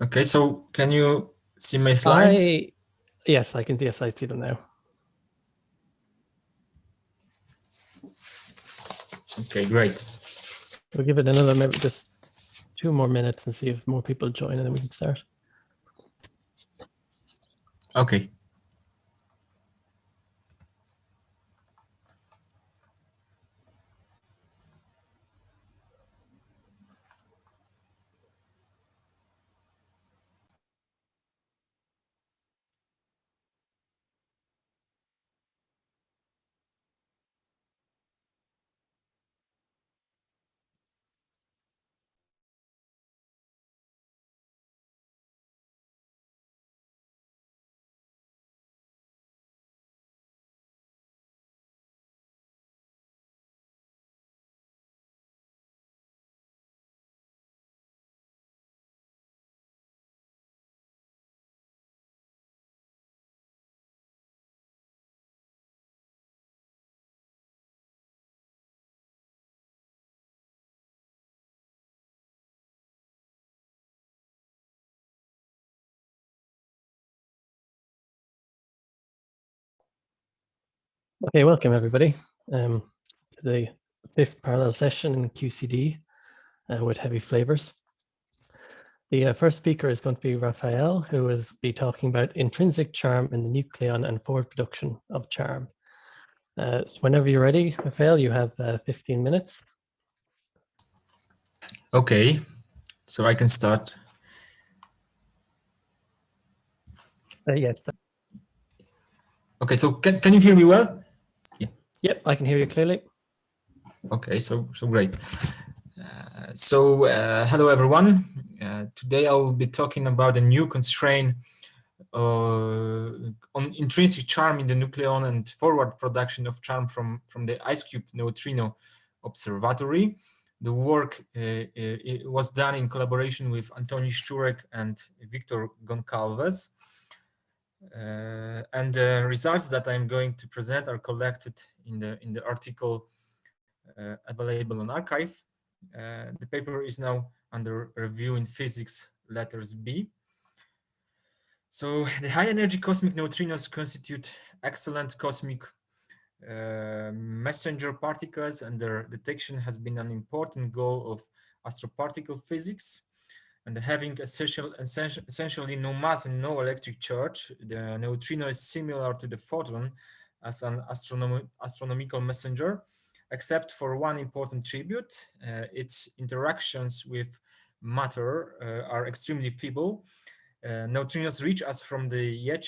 Okay, so can you see my slides? Yes, I can. Yes, I see them now. Okay, great. We'll give it another maybe just 2 more minutes and see if more people join, and then we can start. Okay. Okay, welcome everybody to the 5th parallel session in QCD with heavy flavors. The first speaker is going to be Rafał, who will be talking about intrinsic charm in the nucleon and forward production of charm. So whenever you're ready, Rafał, you have 15 minutes. Okay, so I can start. Yes. Okay, so can you hear me well? Yeah. Yep, I can hear you clearly. Okay, so great. Hello everyone. Today I will be talking about a new constraint on intrinsic charm in the nucleon and forward production of charm from the IceCube Neutrino Observatory. The work it was done in collaboration with Antoni Szczurek and Victor Goncalves. And the results that I'm going to present are collected in the article available on arXiv. The paper is now under review in Physics Letters B. So the high energy cosmic neutrinos constitute excellent cosmic messenger particles, and their detection has been an important goal of astroparticle physics. And having essentially no mass and no electric charge, the neutrino is similar to the photon as an astronomical messenger, except for one important tribute. Its interactions with matter are extremely feeble. Neutrinos reach us from the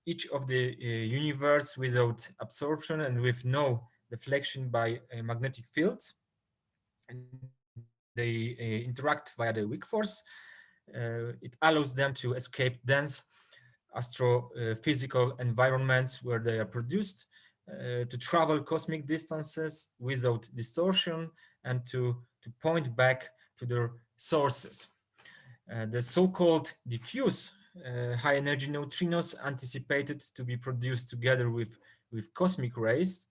each of the universe without absorption and with no deflection by magnetic fields. And they interact via the weak force. It allows them to escape dense astrophysical environments where they are produced, to travel cosmic distances without distortion, and to point back to their sources. The so-called diffuse high-energy neutrinos anticipated to be produced together with cosmic rays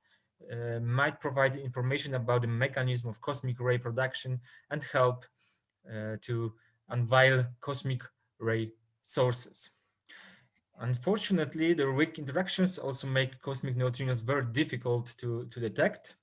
might provide information about the mechanism of cosmic ray production and help to unveil cosmic ray sources. Unfortunately, the weak interactions also make cosmic neutrinos very difficult to detect.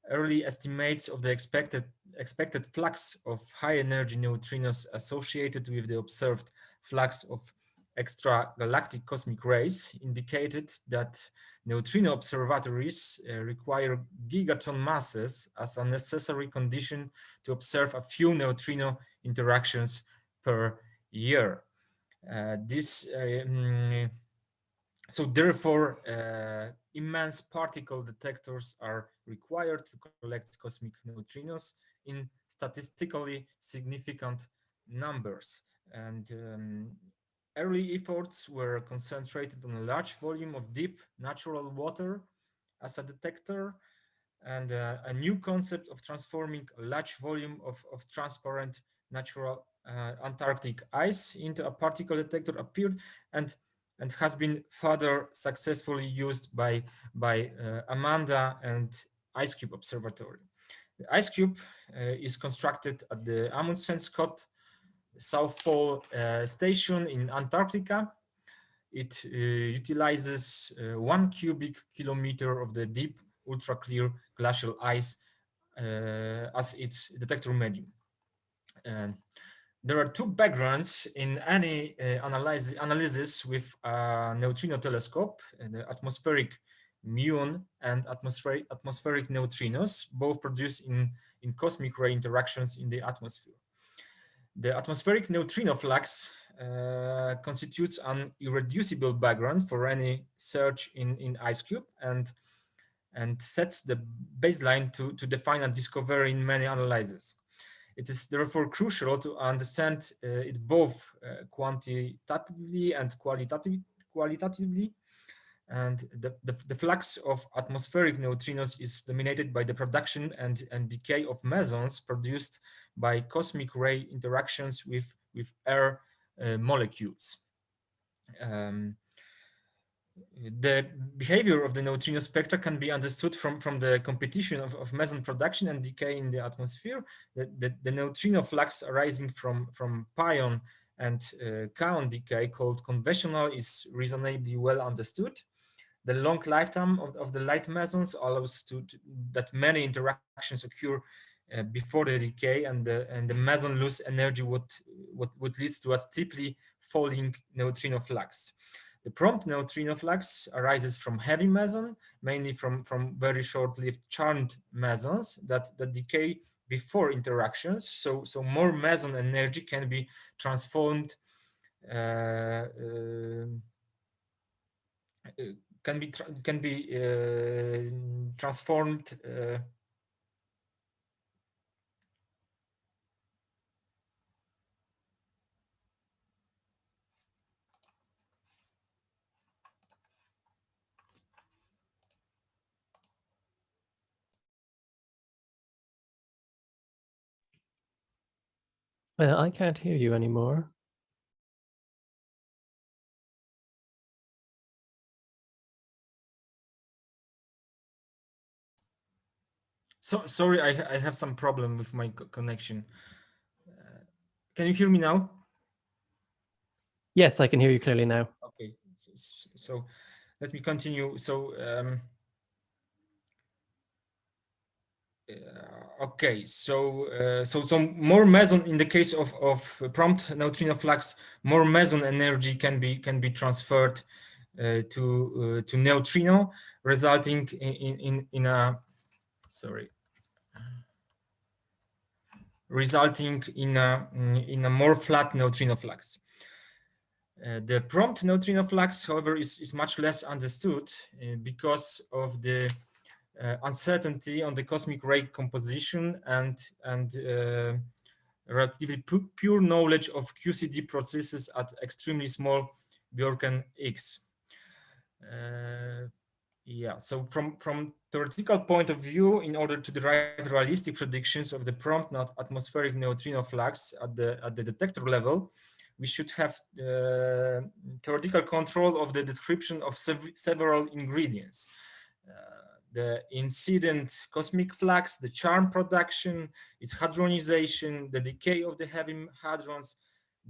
Early estimates of the expected flux of high-energy neutrinos associated with the observed flux of extragalactic cosmic rays indicated that neutrino observatories require gigaton masses as a necessary condition to observe a few neutrino interactions per year. So therefore, immense particle detectors are required to collect cosmic neutrinos in statistically significant numbers. And early efforts were concentrated on a large volume of deep natural water as a detector, and a new concept of transforming a large volume of transparent natural Antarctic ice into a particle detector appeared and has been further successfully used by Amanda and IceCube Observatory. The IceCube is constructed at the Amundsen Scott South Pole Station in Antarctica. It utilizes 1 cubic kilometer of the deep, ultra-clear glacial ice as its detector medium. There are two backgrounds in any analysis with a neutrino telescope, the atmospheric muon and atmospheric neutrinos, both produced in cosmic ray interactions in the atmosphere. The atmospheric neutrino flux constitutes an irreducible background for any search in IceCube and sets the baseline to define a discovery in many analyses. It is therefore crucial to understand it both quantitatively and qualitatively. And the flux of atmospheric neutrinos is dominated by the production and decay of mesons produced by cosmic ray interactions with air molecules. The behavior of the neutrino spectra can be understood from the competition of meson production and decay in the atmosphere. The neutrino flux arising from pion and kaon decay, called conventional, is reasonably well understood. The long lifetime of the light mesons allows that many interactions occur before the decay, and the meson lose energy, what leads to a steeply falling neutrino flux. The prompt neutrino flux arises from heavy meson, mainly from very short-lived charmed mesons that decay before interactions. So more meson energy can be transformed transformed I can't hear you anymore. So sorry, I have some problem with my connection. Can you hear me now? Yes, I can hear you clearly now. Okay, so let me continue. So okay, so more meson in the case of prompt neutrino flux, more meson energy can be transferred to neutrino, resulting in a more flat neutrino flux. The prompt neutrino flux, however, is much less understood because of the uncertainty on the cosmic ray composition and relatively pure knowledge of QCD processes at extremely small Bjorken X. Yeah, so from theoretical point of view, in order to derive realistic predictions of the prompt atmospheric neutrino flux at the detector level, we should have theoretical control of the description of several ingredients. The incident cosmic flux, the charm production, its hadronization, the decay of the heavy hadrons,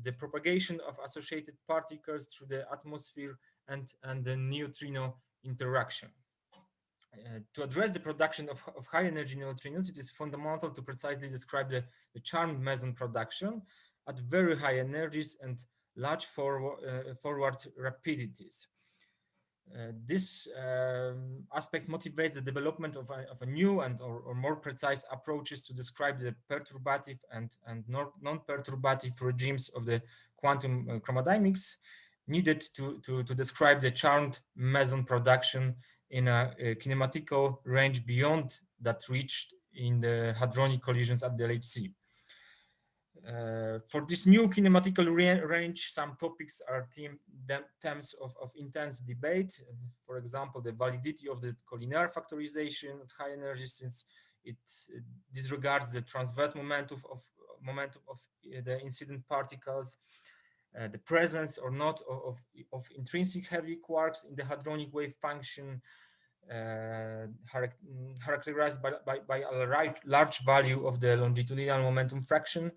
the propagation of associated particles through the atmosphere, and the neutrino interaction. To address the production of high energy neutrinos, it is fundamental to precisely describe the charmed meson production at very high energies and large forward rapidities. This aspect motivates the development of a new or more precise approaches to describe the perturbative and non-perturbative regimes of the quantum chromodynamics needed to describe the charmed meson production in a kinematical range beyond that reached in the hadronic collisions at the LHC. For this new kinematical range, some topics are themes of intense debate. For example, the validity of the collinear factorization at high energy, since it disregards the transverse momentum of the incident particles, the presence or not of intrinsic heavy quarks in the hadronic wave function, characterized by a large value of the longitudinal momentum fraction,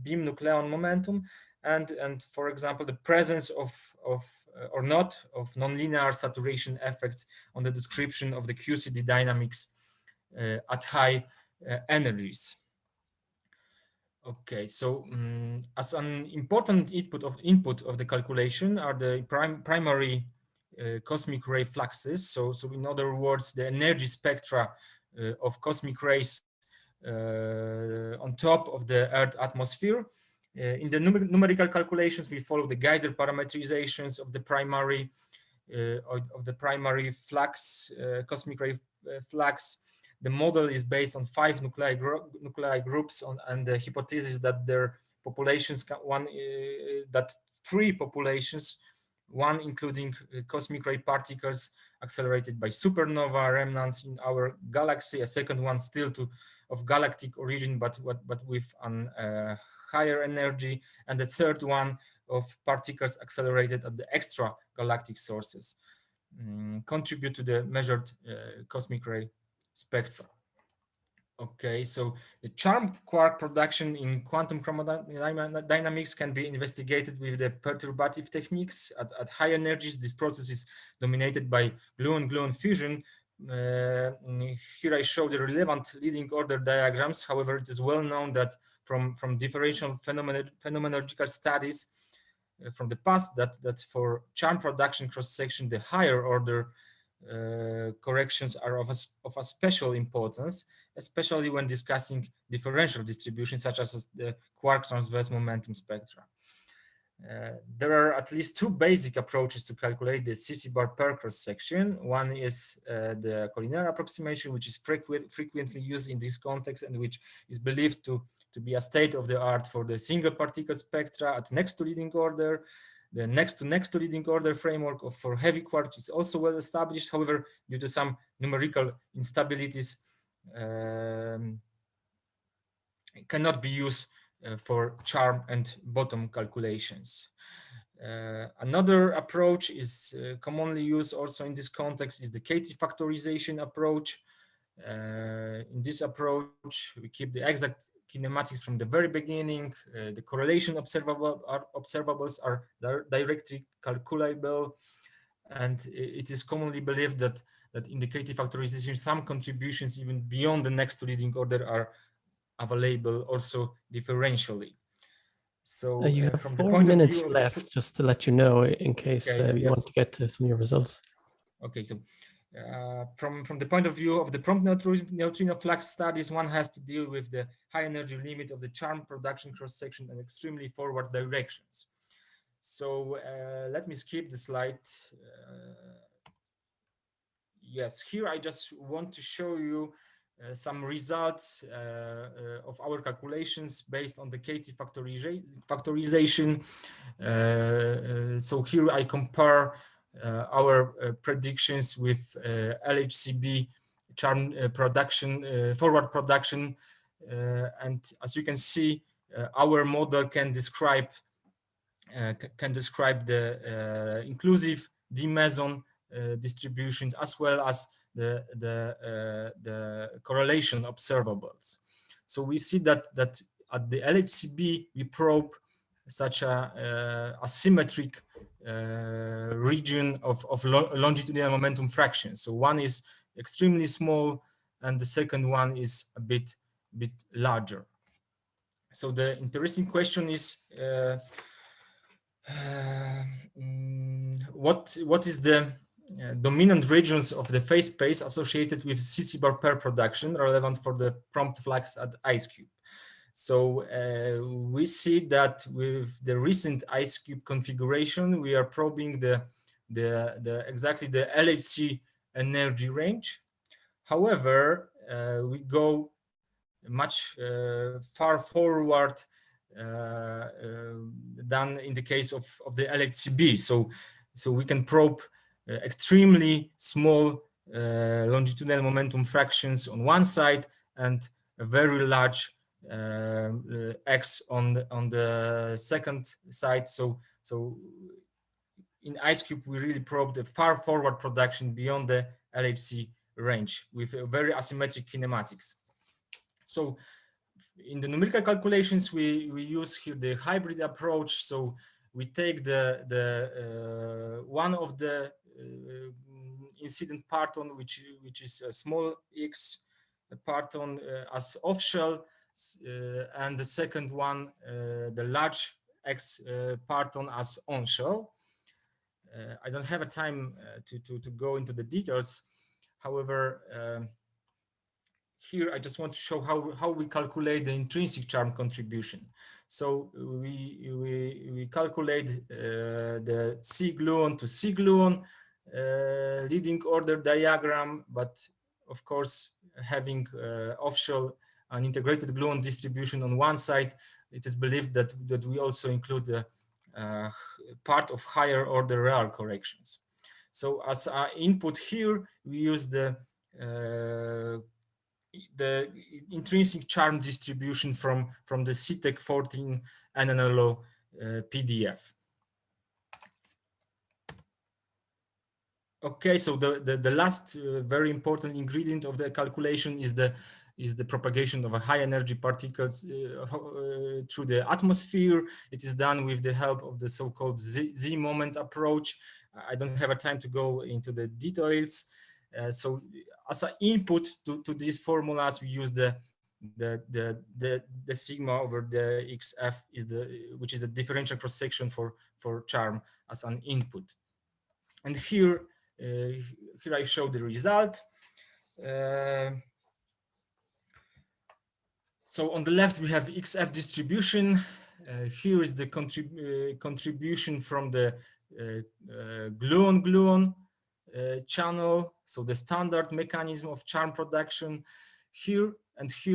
beam nucleon momentum, and for example the presence of or not of nonlinear saturation effects on the description of the QCD dynamics at high energies. Okay, so as an important input of the calculation are the primary cosmic ray fluxes. So in other words, the energy spectra of cosmic rays on top of the Earth atmosphere. In the numerical calculations, we follow the geyser parametrizations of the primary flux, cosmic ray flux. The model is based on 5 nuclei groups and the hypothesis that their populations, that 3 populations, one including cosmic ray particles accelerated by supernova remnants in our galaxy, a second one still of galactic origin, but with an higher energy, and the third one of particles accelerated at the extra galactic sources, contribute to the measured cosmic ray spectra. Okay, so the charm quark production in quantum chromodynamics can be investigated with the perturbative techniques. At high energies, this process is dominated by gluon-gluon fusion. Here I show the relevant leading order diagrams. However, it is well known that from differential phenomenological studies from the past that for charm production cross-section, the higher order corrections are of a special importance, especially when discussing differential distributions such as the quark transverse momentum spectra. There are at least 2 basic approaches to calculate the CC bar per cross-section. One is the collinear approximation, which is frequently used in this context and which is believed to be a state of the art for the single particle spectra at next to leading order. The next to leading order framework for heavy quark is also well established. However, due to some numerical instabilities, it cannot be used for charm and bottom calculations. Another approach is commonly used also in this context is the Chetry factorization approach. In this approach, we keep the exact kinematics from the very beginning. The correlation observables are directly calculable, and it is commonly believed that in the Chetry factorization, some contributions even beyond the next to leading order are available also differentially. So you have from 4 the point minutes of view left, just to let you know, in case you want to get to some of your results. Okay, so from the point of view of the prompt neutrino flux studies, one has to deal with the high energy limit of the charm production cross-section and extremely forward directions. So let me skip the slide. Yes, here I just want to show you some results of our calculations based on the Chetry factorization. So here I compare our predictions with LHCb charm production, forward production, and as you can see, our model can describe the inclusive D-meson distributions as well as the correlation observables. So we see that at the LHCb we probe such a asymmetric region of longitudinal momentum fractions. So one is extremely small and the second one is a bit larger. So the interesting question is what is the dominant regions of the phase space associated with CC bar pair production relevant for the prompt flux at IceCube. So we see that with the recent IceCube configuration, we are probing exactly the LHC energy range. However, we go much far forward than in the case of the LHCb. So we can probe extremely small longitudinal momentum fractions on one side and a very large X on the second side. So in IceCube, we really probe the far forward production beyond the LHC range with very asymmetric kinematics. So in the numerical calculations, we use here the hybrid approach. So we take the one of the incident parton, which is a small x parton as off shell, and the second one, the large x parton as on shell. I don't have a time to go into the details. However, here I just want to show how we calculate the intrinsic charm contribution. So we calculate the C gluon to C gluon leading order diagram, but of course having off-shell an integrated gluon distribution on one side, it is believed that we also include the part of higher order real corrections. So as our input here, we use the intrinsic charm distribution from the CTEC 14 NNLO PDF. Okay, so the last very important ingredient of the calculation is the propagation of a high energy particles through the atmosphere. It is done with the help of the so-called Z moment approach. I don't have a time to go into the details. So as an input to these formulas, we use the sigma over the XF which is a differential cross section for charm as an input. And here I show the result. So on the left we have XF distribution. Here is the contribution from the gluon channel, so the standard mechanism of charm production. Here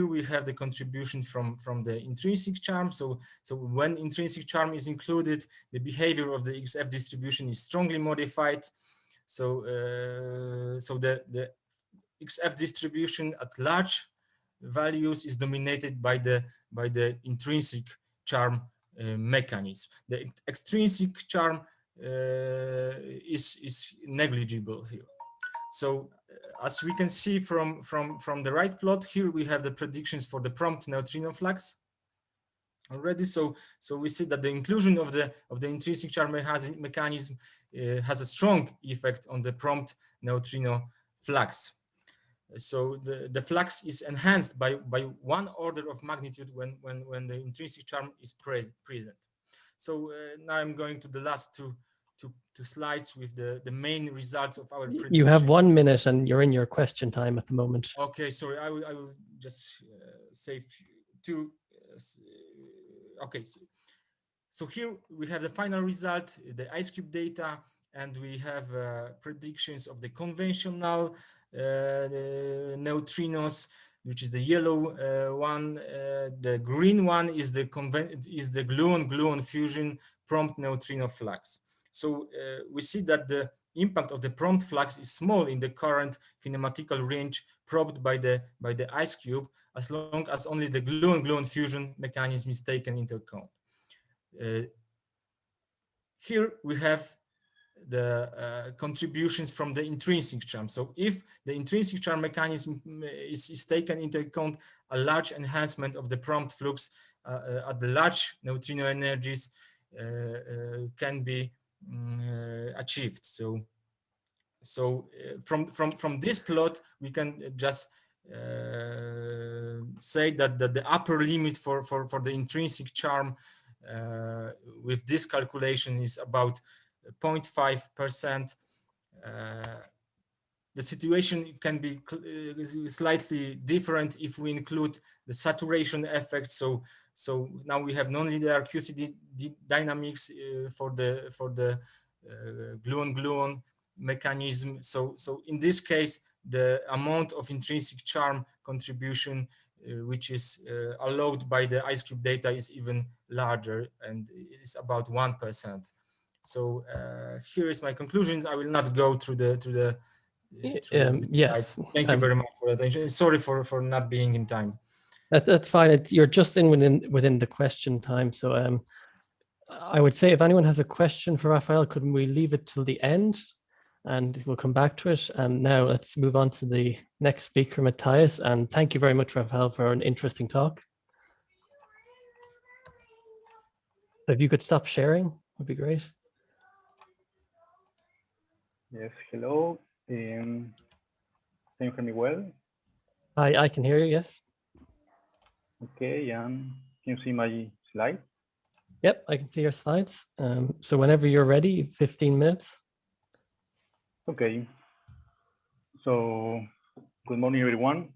we have the contribution from the intrinsic charm. So when intrinsic charm is included, the behavior of the XF distribution is strongly modified. So the XF distribution at large values is dominated by the intrinsic charm mechanism. The extrinsic charm is negligible here. So as we can see from the right plot, here we have the predictions for the prompt neutrino flux already. So we see that the inclusion of the intrinsic charm mechanism has a strong effect on the prompt neutrino flux. So the flux is enhanced by 1 order of magnitude when the intrinsic charm is present. So now I'm going to the last two slides with the main results of our prediction. You have 1 minute and you're in your question time at the moment. Okay, sorry, I will just say two. Okay, so here we have the final result, the IceCube data, and we have predictions of the conventional neutrinos, which is the yellow one. The green one is the gluon fusion prompt neutrino flux. So we see that the impact of the prompt flux is small in the current kinematical range probed by the IceCube, as long as only the gluon fusion mechanism is taken into account. Here we have the contributions from the intrinsic charm. So if the intrinsic charm mechanism is taken into account, a large enhancement of the prompt flux at the large neutrino energies can be achieved. So from this plot, we can just say that the upper limit for the intrinsic charm with this calculation is about 0.5%. The situation can be slightly different if we include the saturation effect. So now we have nonlinear QCD dynamics for the gluon mechanism. So in this case, the amount of intrinsic charm contribution which is allowed by the IceCube data is even larger, and it's about 1%. So here is my conclusions. I will not go through the yes. Thank you very much for attention. Sorry for not being in time. That's fine. You're just within the question time. So I would say if anyone has a question for Rafał, couldn't we leave it till the end? And we'll come back to it. And now let's move on to the next speaker, Matias. And thank you very much, Rafał, for an interesting talk. If you could stop sharing, would be great. Yes, hello. Can you hear me well? I can hear you, yes. Okay, and can you see my slide? Yep, I can see your slides. So whenever you're ready, 15 minutes. Okay. So, good morning, everyone.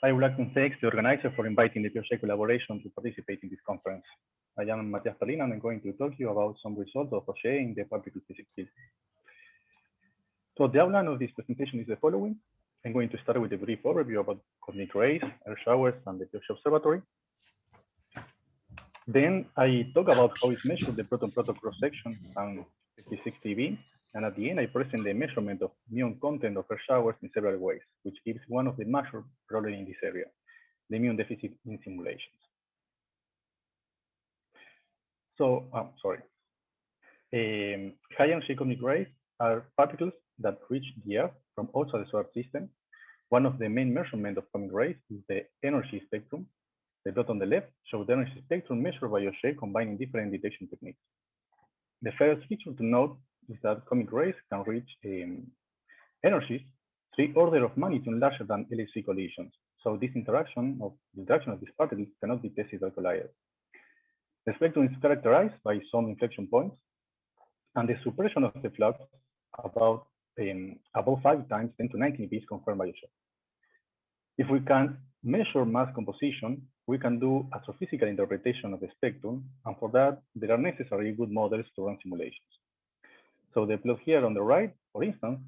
I would like to thank the organizer for inviting the Pierre collaboration to participate in this conference. I am Matias Perlin, and I'm going to talk to you about some results of Auger in the particle physics field. So the outline of this presentation is the following. I'm going to start with a brief overview about cosmic rays, air showers, and the Pierre Observatory. Then I talk about how it's measured the proton-proton cross-section and 56 and at the end I present the measurement of muon content of air showers in several ways, which gives one of the major problems in this area, the muon deficit in simulations. So, high-energy cosmic rays are particles that reach the Earth from outside the solar system. One of the main measurements of cosmic rays is the energy spectrum. The dot on the left shows the energy spectrum measured by Auger combining different detection techniques. The first feature to note is that cosmic rays can reach energies 3 orders of magnitude larger than LHC collisions. So this interaction of these particles cannot be tested by colliders. The spectrum is characterized by some inflection points and the suppression of the flux about above 5 times 10 to 19 eVs confirmed by Auger. If we can measure mass composition, we can do astrophysical interpretation of the spectrum, and for that, there are necessary good models to run simulations. So the plot here on the right, for instance,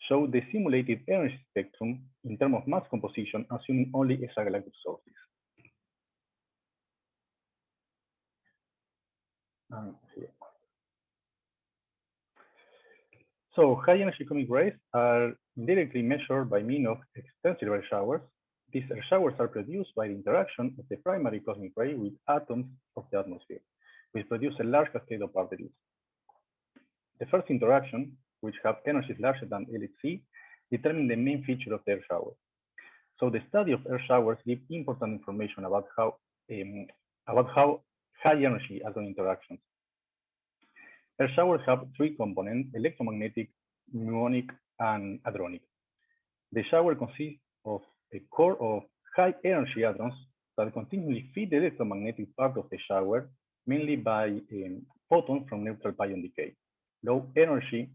shows the simulated energy spectrum in terms of mass composition, assuming only extragalactic sources. So high energy cosmic rays are indirectly measured by means of extensive air showers. These air showers are produced by the interaction of the primary cosmic ray with atoms of the atmosphere, which produce a large cascade of particles. The first interaction, which have energies larger than LHC, determine the main feature of the air shower. So the study of air showers gives important information about how high energy atom interactions. Air showers have 3 components: electromagnetic, muonic, and hadronic. The shower consists of a core of high energy atoms that continually feed the electromagnetic part of the shower, mainly by photons from neutral pion decay. Low energy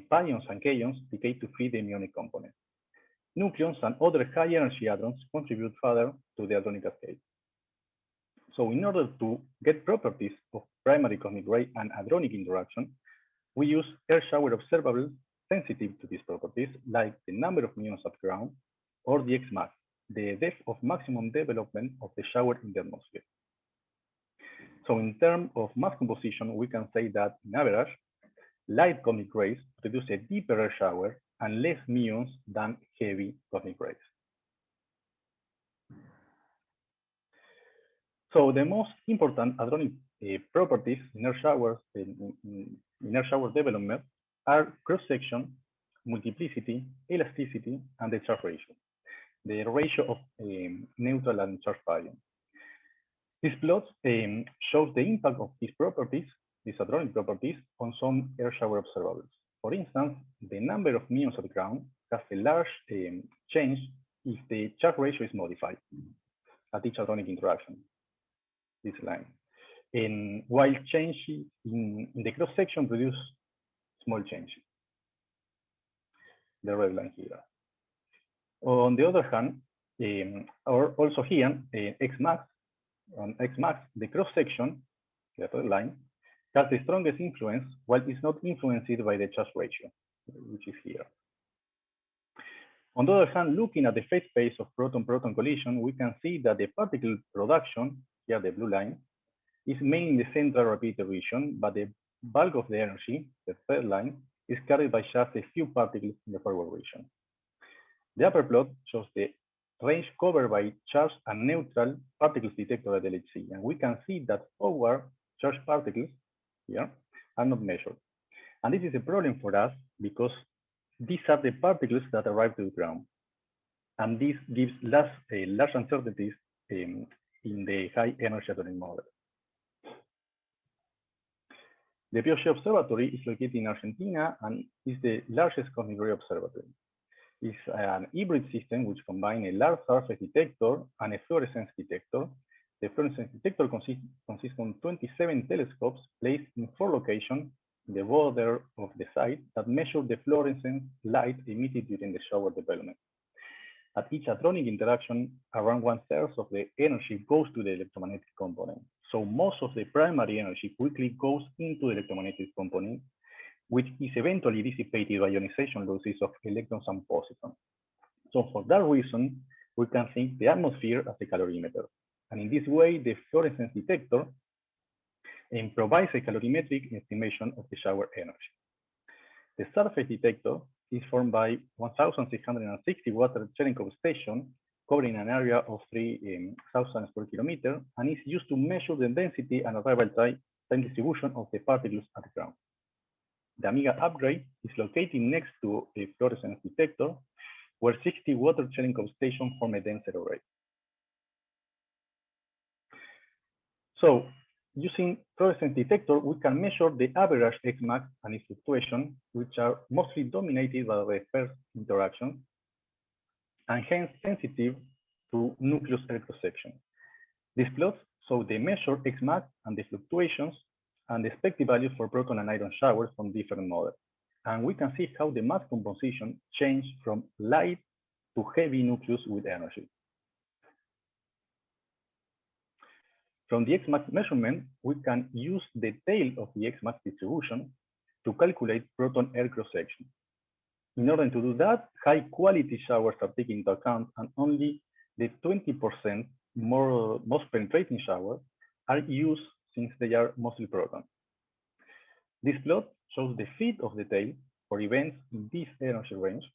pions and kaons decay to feed the muonic component. Nucleons and other high energy atoms contribute further to the hadronic cascade. So in order to get properties of primary cosmic ray and hadronic interaction, we use air shower observables sensitive to these properties, like the number of muons at ground, or the Xmax, the depth of maximum development of the shower in the atmosphere. So in terms of mass composition, we can say that in average, light cosmic rays produce a deeper air shower and less muons than heavy cosmic rays. So the most important hadronic properties in air showers, in air shower development are cross-section, multiplicity, elasticity, and the charge ratio, the ratio of neutral and charged pion. This plot shows the impact of these properties, these hadronic properties, on some air shower observables. For instance, the number of muons at ground has a large change if the charge ratio is modified at each hadronic interaction. This line. And while changes in the cross-section produce small changes. The red line here. On the other hand, or also here, Xmax, on Xmax, the cross-section, the red line, has the strongest influence, while it's not influenced by the charge ratio, which is here. On the other hand, looking at the phase space of proton-proton collision, we can see that the particle production, here the blue line, is mainly in the central rapidity region, but the bulk of the energy, the third line, is carried by just a few particles in the forward region. The upper plot shows the range covered by charged and neutral particles detected at LHC, and we can see that forward charged particles here are not measured. And this is a problem for us because these are the particles that arrive to the ground. And this gives large uncertainties in the high energy hadronic model. The WG4 Observatory is located in Argentina and is the largest cosmic ray observatory. It's an hybrid system which combines a large surface detector and a fluorescence detector. The fluorescence detector consists of 27 telescopes placed in 4 locations in the border of the site that measure the fluorescent light emitted during the shower development. At each hadronic interaction, around 1/3 of the energy goes to the electromagnetic component. So most of the primary energy quickly goes into the electromagnetic component, which is eventually dissipated by ionization losses of electrons and positons. So for that reason, we can think the atmosphere as a calorimeter. And in this way, the fluorescence detector provides a calorimetric estimation of the shower energy. The surface detector is formed by 1,660 water Cherenkov station covering an area of 3,000 square kilometers and is used to measure the density and arrival time distribution of the particles at the ground. The Amiga upgrade is located next to a fluorescence detector where 60 water Cherenkov stations form a denser array. So using fluorescence detector, we can measure the average Xmax and its fluctuation, which are mostly dominated by the first interaction, and hence sensitive to nucleus electrosection. These plots show the measured Xmax and the fluctuations and the expected values for proton and ion showers from different models. And we can see how the mass composition changed from light to heavy nucleus with energy. From the Xmax measurement, we can use the tail of the Xmax distribution to calculate proton air cross-section. In order to do that, high quality showers are taken into account and only the 20% most penetrating showers are used since they are mostly proton. This plot shows the fit of the tail for events in this energy range,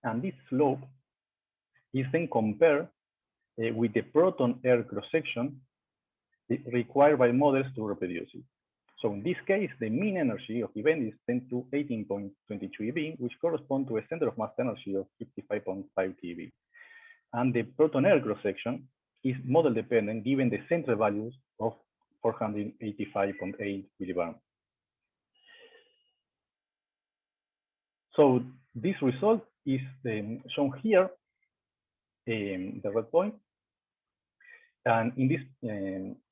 and this slope is then compared with the proton air cross-section required by models to reproduce it. So in this case, the mean energy of the event is 10 to 18.22 eV, which corresponds to a center of mass energy of 55.5 TeV. And the proton air cross-section is model dependent given the central values of 485.8 millibarn. So this result is shown here, the red point, and in this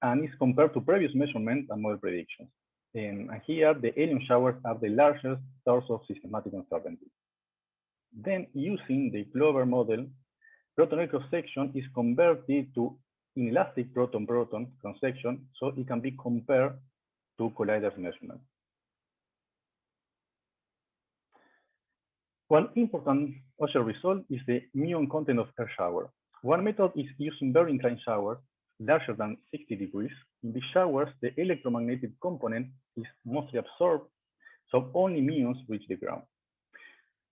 and is compared to previous measurements and model predictions. And here, the helium showers are the largest source of systematic uncertainty. Then, using the Clover model, proton air cross-section is converted to inelastic proton-proton cross-section, so it can be compared to colliders measurement. One important Auger result is the muon content of air shower. One method is using very inclined showers larger than 60 degrees. In these showers, the electromagnetic component is mostly absorbed, so only muons reach the ground.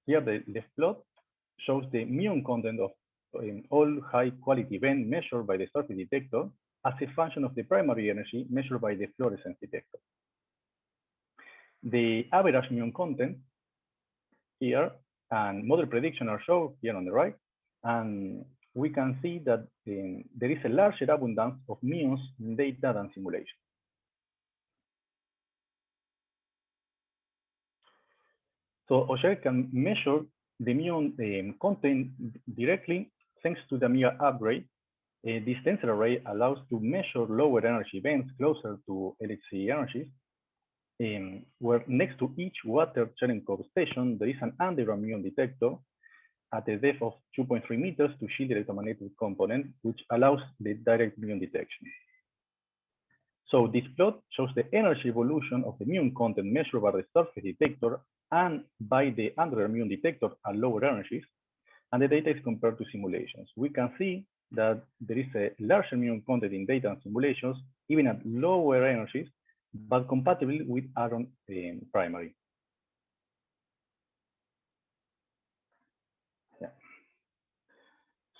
Here, the left plot shows the muon content of all high-quality events measured by the surface detector as a function of the primary energy measured by the fluorescence detector. The average muon content here and model prediction are shown here on the right, and we can see that there is a larger abundance of muons in data than simulation. So Auger can measure the muon content directly thanks to the Amiga upgrade. This tensor array allows to measure lower energy events closer to LHCb energies, where next to each water Cherenkov station, there is an underground muon detector at a depth of 2.3 meters to shield the electromagnetic component, which allows the direct muon detection. So this plot shows the energy evolution of the muon content measured by the surface detector and by the underground muon detector at lower energies, and the data is compared to simulations. We can see that there is a larger muon content in data and simulations, even at lower energies, but compatible with iron primary.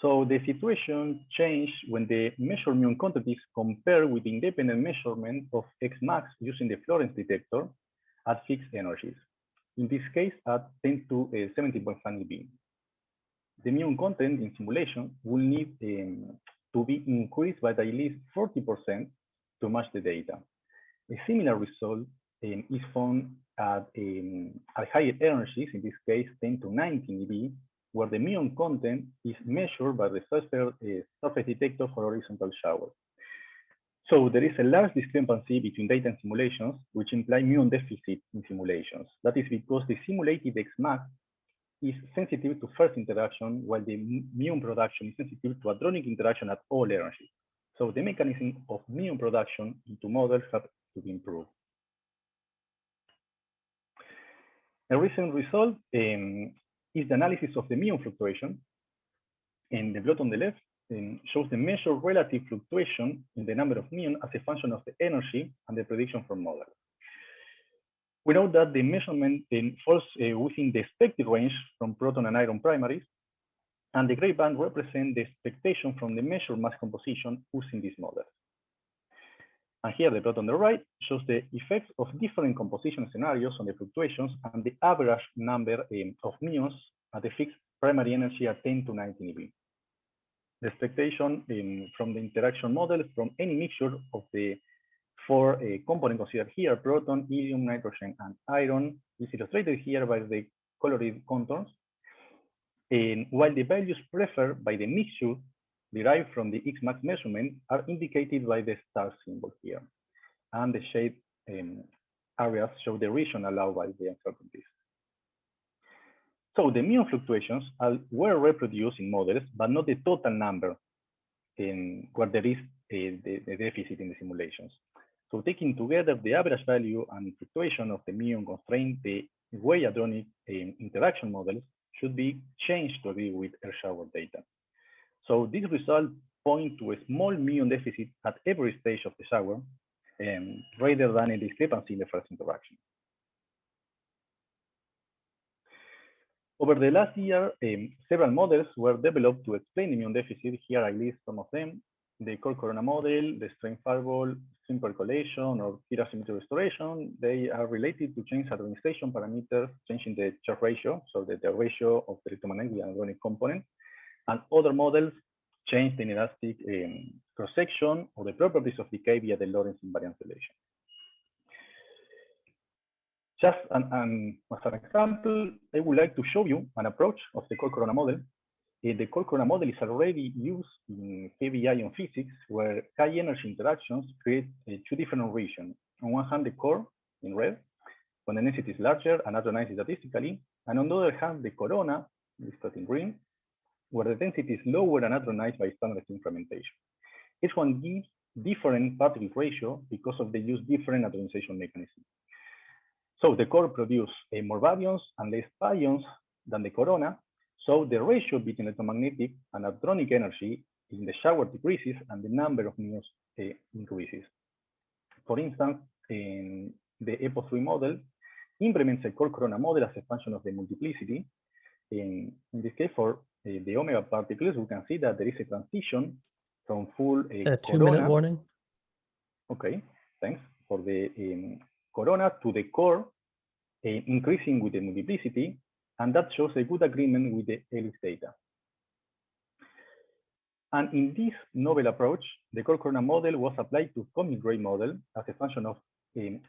So the situation changed when the measured muon content is compared with the independent measurement of Xmax using the fluorescence detector at fixed energies. In this case, at 10 to 17.5 eV. The muon content in simulation will need to be increased by at least 40% to match the data. A similar result is found at higher energies, in this case 10 to 19 eV, where the muon content is measured by the surface detector for horizontal shower. So there is a large discrepancy between data and simulations, which imply muon deficit in simulations. That is because the simulated Xmax is sensitive to first interaction, while the muon production is sensitive to hadronic interaction at all energies. So the mechanism of muon production into models have to be improved. A recent result is the analysis of the muon fluctuation. And the plot on the left shows the measured relative fluctuation in the number of muon as a function of the energy and the prediction from models. We know that the measurement falls within the expected range from proton and iron primaries, and the gray band represents the expectation from the measured mass composition using these models. And here the plot on the right shows the effects of different composition scenarios on the fluctuations and the average number of muons at a fixed primary energy at 10 to 19 eV. The expectation from the interaction model from any mixture of the four components considered here, proton, helium, nitrogen, and iron, is illustrated here by the colored contours. And while the values preferred by the mixture derived from the Xmax measurement are indicated by the star symbol here. And the shade areas show the region allowed by the uncertainties. So the muon fluctuations were reproduced in models, but not the total number where there is the deficit in the simulations. So taking together the average value and fluctuation of the muon constraint, the way hadronic interaction models should be changed to agree with air shower data. So these results point to a small muon deficit at every stage of the shower, rather than a discrepancy in the first interaction. Over the last year, several models were developed to explain the muon deficit. Here I list some of them: the core corona model, the strain fireball, stream percolation, or Pierre symmetry restoration. They are related to change hadronization parameters, changing the Chetry ratio, so that the ratio of the electromagnetic and hadronic component. And other models change the inelastic cross-section or the properties of decay via the Lorentz invariant relation. Just as an example, I would like to show you an approach of the core corona model. The core corona model is already used in heavy ion physics, where high energy interactions create two different regions. On one hand, the core in red, when the density is larger and hadronized statistically, and on the other hand, the corona, listed in green, where the density is lower and hadronized by standard stream fragmentation. Each one gives different particle ratio because of the use different hadronization mechanism. So the core produces more baryons and less pions than the corona. So the ratio between electromagnetic and hadronic energy in the shower decreases and the number of muons increases. For instance, in the EPO3 model implements a core corona model as a function of the multiplicity. In this case, for the omega particles, we can see that there is a transition from full 2-minute warning. Okay, thanks. For the corona to the core, increasing with the multiplicity, and that shows a good agreement with the LHC data. And in this novel approach, the core corona model was applied to cosmic ray model as a function of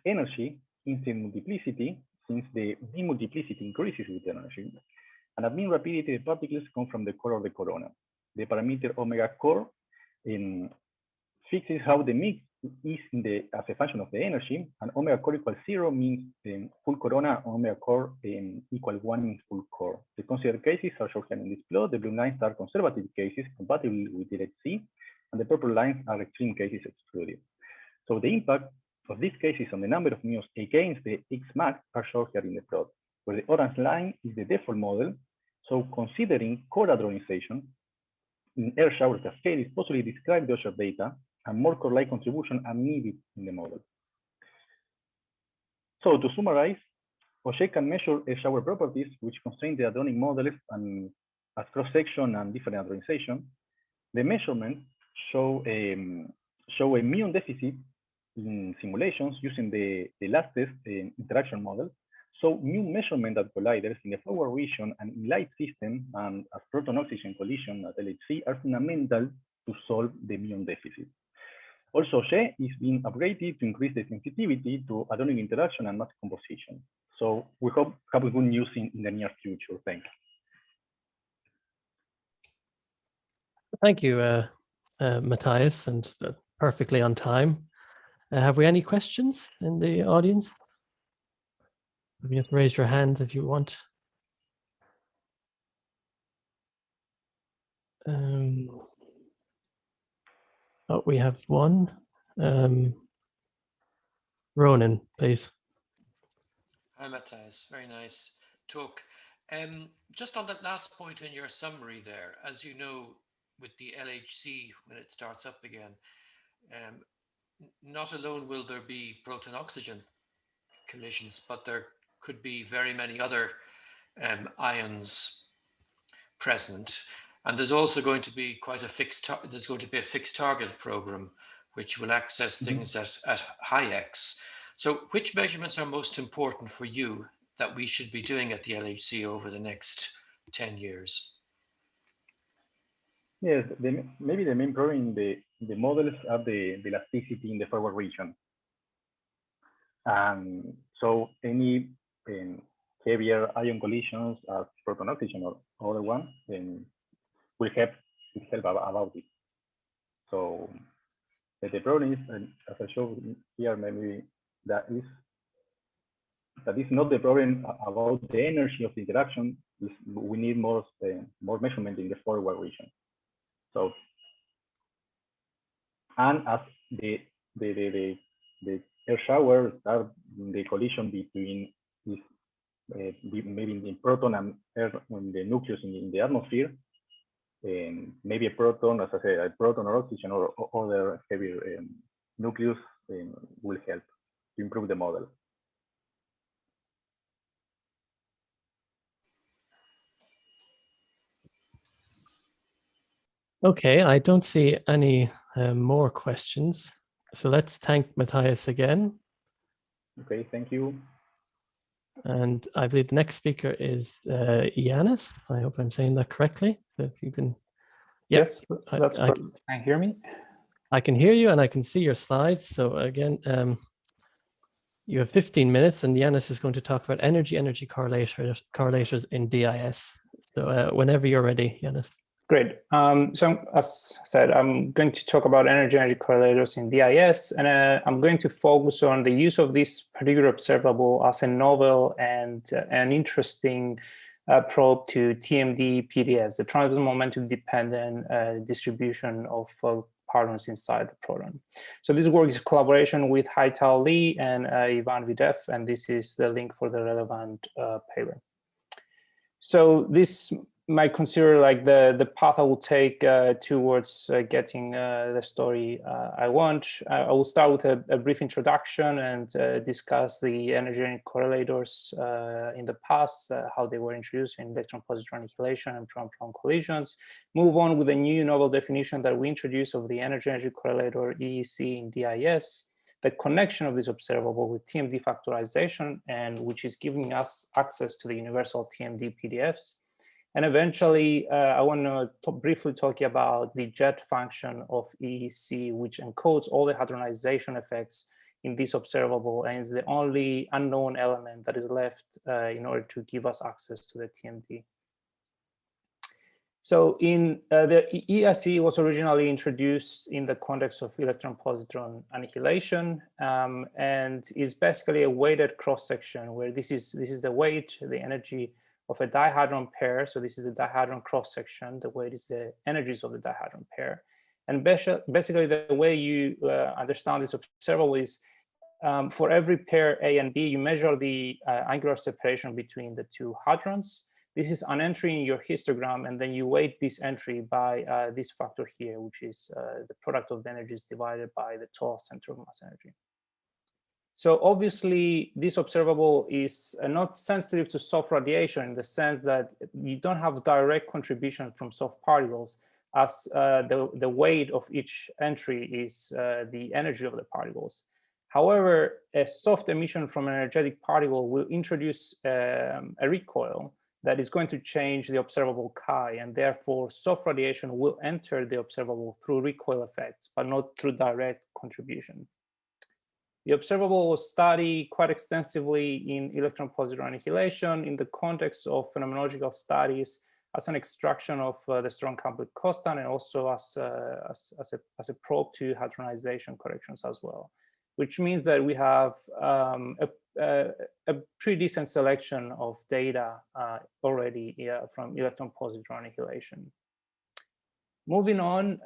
energy instead multiplicity, since the demultiplicity increases with energy. And at mean rapidity, the particles come from the core of the corona. The parameter omega core fixes how the mix is as a function of the energy, and omega core equals 0 means full corona, omega core equal 1 means full core. The considered cases are shown here in this plot. The blue lines are conservative cases compatible with LHC, and the purple lines are extreme cases excluded. So the impact of these cases on the number of muons against the Xmax are shown here in the plot, where the orange line is the default model. So considering core hadronization in air shower cascade is possibly describe the Auger data, and more core-like contribution are needed in the model. So to summarize, Auger can measure air shower properties which constrain the hadronic models and as cross-section and different hadronization. The measurements show a muon deficit in simulations using the latest interaction model. So muon measurement at colliders in the forward region and in light system and as proton-oxygen collision at LHC are fundamental to solve the muon deficit. Also, She is being upgraded to increase the sensitivity to hadronic interaction and mass composition. So we hope have good news in the near future. Thank you. Thank you, Matias, and perfectly on time. Have we any questions in the audience? You just raise your hand if you want. Oh, we have one. Ronan, please. Hi, Matias. Very nice talk. Just on that last point in your summary there, as you know, with the LHC, when it starts up again, not alone will there be proton-oxygen collisions, but there could be very many other ions present. And there's also going to be quite a fixed target program, which will access things at high X. So which measurements are most important for you that we should be doing at the LHC over the next 10 years? Yes, maybe the main problem in the models are the elasticity in the forward region. And so any heavier ion collisions as proton oxygen or other one will help about it. So the problem is, as I showed here, maybe that is not the problem about the energy of the interaction. We need more measurement in the forward region. So, and as the air showers are the collision between this maybe the proton and air, the nucleus in the atmosphere, maybe a proton, as I said, a proton or oxygen or other heavier nucleus will help to improve the model. Okay, I don't see any more questions. So let's thank Matias again. Okay, thank you. And I believe the next speaker is Yanis. I hope I'm saying that correctly. So if you can. Yes, that's perfect. Can you hear me? I can hear you and I can see your slides. So again, you have 15 minutes and Yanis is going to talk about energy correlators in DIS. So whenever you're ready, Yanis. Great. So as I said, I'm going to talk about energy correlators in DIS, and I'm going to focus on the use of this particular observable as a novel and an interesting probe to TMD PDFs, the transverse momentum dependent distribution of partons inside the proton. So this work is a collaboration with Haitao Li and Ivan Videv, and this is the link for the relevant paper. So this might consider like the path I will take towards getting the story I want. I will start with a brief introduction and discuss the energy correlators in the past, how they were introduced in electron-positron annihilation and proton-proton collisions. Move on with a new novel definition that we introduced of the energy correlator EEC in DIS, the connection of this observable with TMD factorization, and which is giving us access to the universal TMD PDFs. And eventually, I want to briefly talk about the jet function of EEC, which encodes all the hadronization effects in this observable, and is the only unknown element that is left in order to give us access to the TMD. So the EEC was originally introduced in the context of electron-positron annihilation, and is basically a weighted cross-section where this is the weight, the energy of a dihadron pair. So this is the dihadron cross-section. The weight is the energies of the dihadron pair. And basically the way you understand this observable is for every pair A and B, you measure the angular separation between the two hadrons. This is an entry in your histogram, and then you weight this entry by this factor here, which is the product of the energies divided by the total center of mass energy. So obviously, this observable is not sensitive to soft radiation in the sense that you don't have direct contribution from soft particles, as the weight of each entry is the energy of the particles. However, a soft emission from an energetic particle will introduce a recoil that is going to change the observable chi, and therefore soft radiation will enter the observable through recoil effects, but not through direct contribution. The observable was studied quite extensively in electron-positron annihilation in the context of phenomenological studies as an extraction of the strong Complet constant, and also as a probe to hadronization corrections as well, which means that we have a pretty decent selection of data already from electron-positron annihilation. Moving on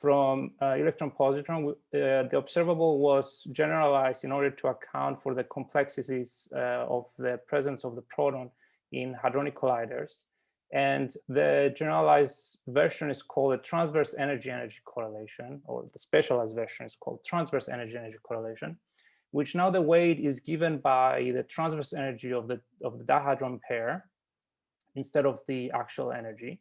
from electron-positron, the observable was generalized in order to account for the complexities of the presence of the proton in hadronic colliders. And the generalized version is called a transverse energy-energy correlation, or the specialized version is called transverse energy-energy correlation, which now the weight is given by the transverse energy of the dihadron pair instead of the actual energy.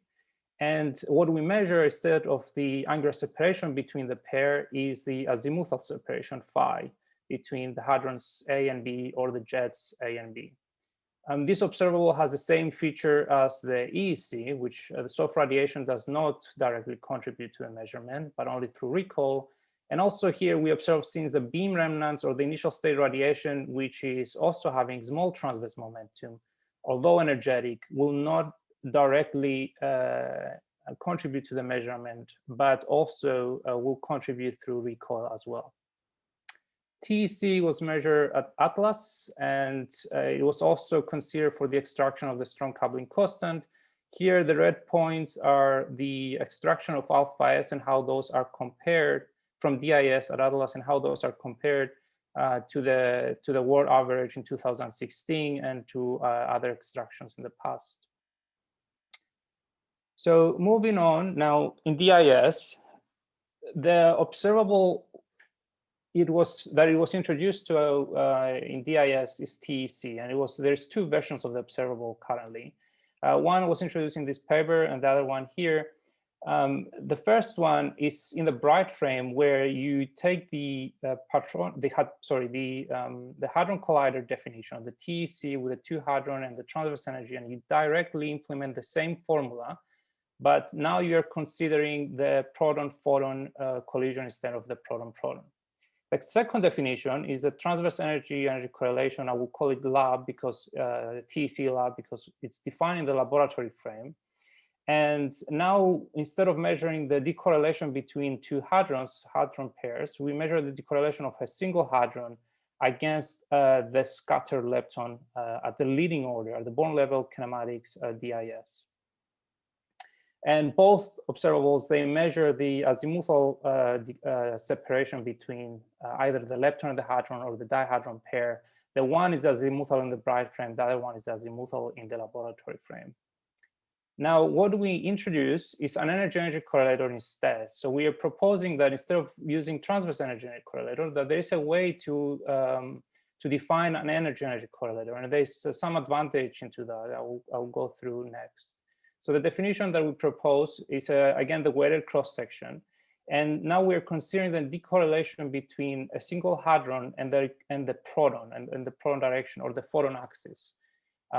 And what we measure instead of the angular separation between the pair is the azimuthal separation phi between the hadrons A and B, or the jets A and B. This observable has the same feature as the EEC, which the soft radiation does not directly contribute to the measurement, but only through recoil. And also here we observe, since the beam remnants or the initial state radiation, which is also having small transverse momentum, although energetic, will not directly contribute to the measurement, but also will contribute through recoil as well. TEC was measured at Atlas, and it was also considered for the extraction of the strong coupling constant. Here, the red points are the extraction of alpha S and how those are compared from DIS at Atlas, and how those are compared to the world average in 2016 and to other extractions in the past. So moving on now, in DIS, the observable it was introduced to in DIS is TEC, and there's two versions of the observable currently. One was introduced in this paper, and the other one here. The first one is in the bright frame, where you take the hadron collider definition, the TEC with the two hadron and the transverse energy, and you directly implement the same formula, but now you're considering the proton-photon collision instead of the proton-proton. The second definition is the transverse energy-energy correlation. I will call it lab because TEC lab, because it's defined in the laboratory frame. And now, instead of measuring the decorrelation between two hadron pairs, we measure the decorrelation of a single hadron against the scattered lepton at the leading order, at the Born level kinematics DIS. And both observables, they measure the azimuthal separation between either the lepton and the hadron, or the dihadron pair. The one is azimuthal in the bright frame, the other one is azimuthal in the laboratory frame. Now, what we introduce is an energy-energy correlator instead. So we are proposing that instead of using transverse energy-energy correlator, that there is a way to define an energy-energy correlator, and there's some advantage into that I'll go through next. So the definition that we propose is, again, the weighted cross-section. And now we're considering the decorrelation between a single hadron and the proton, and the proton direction, or the photon axis.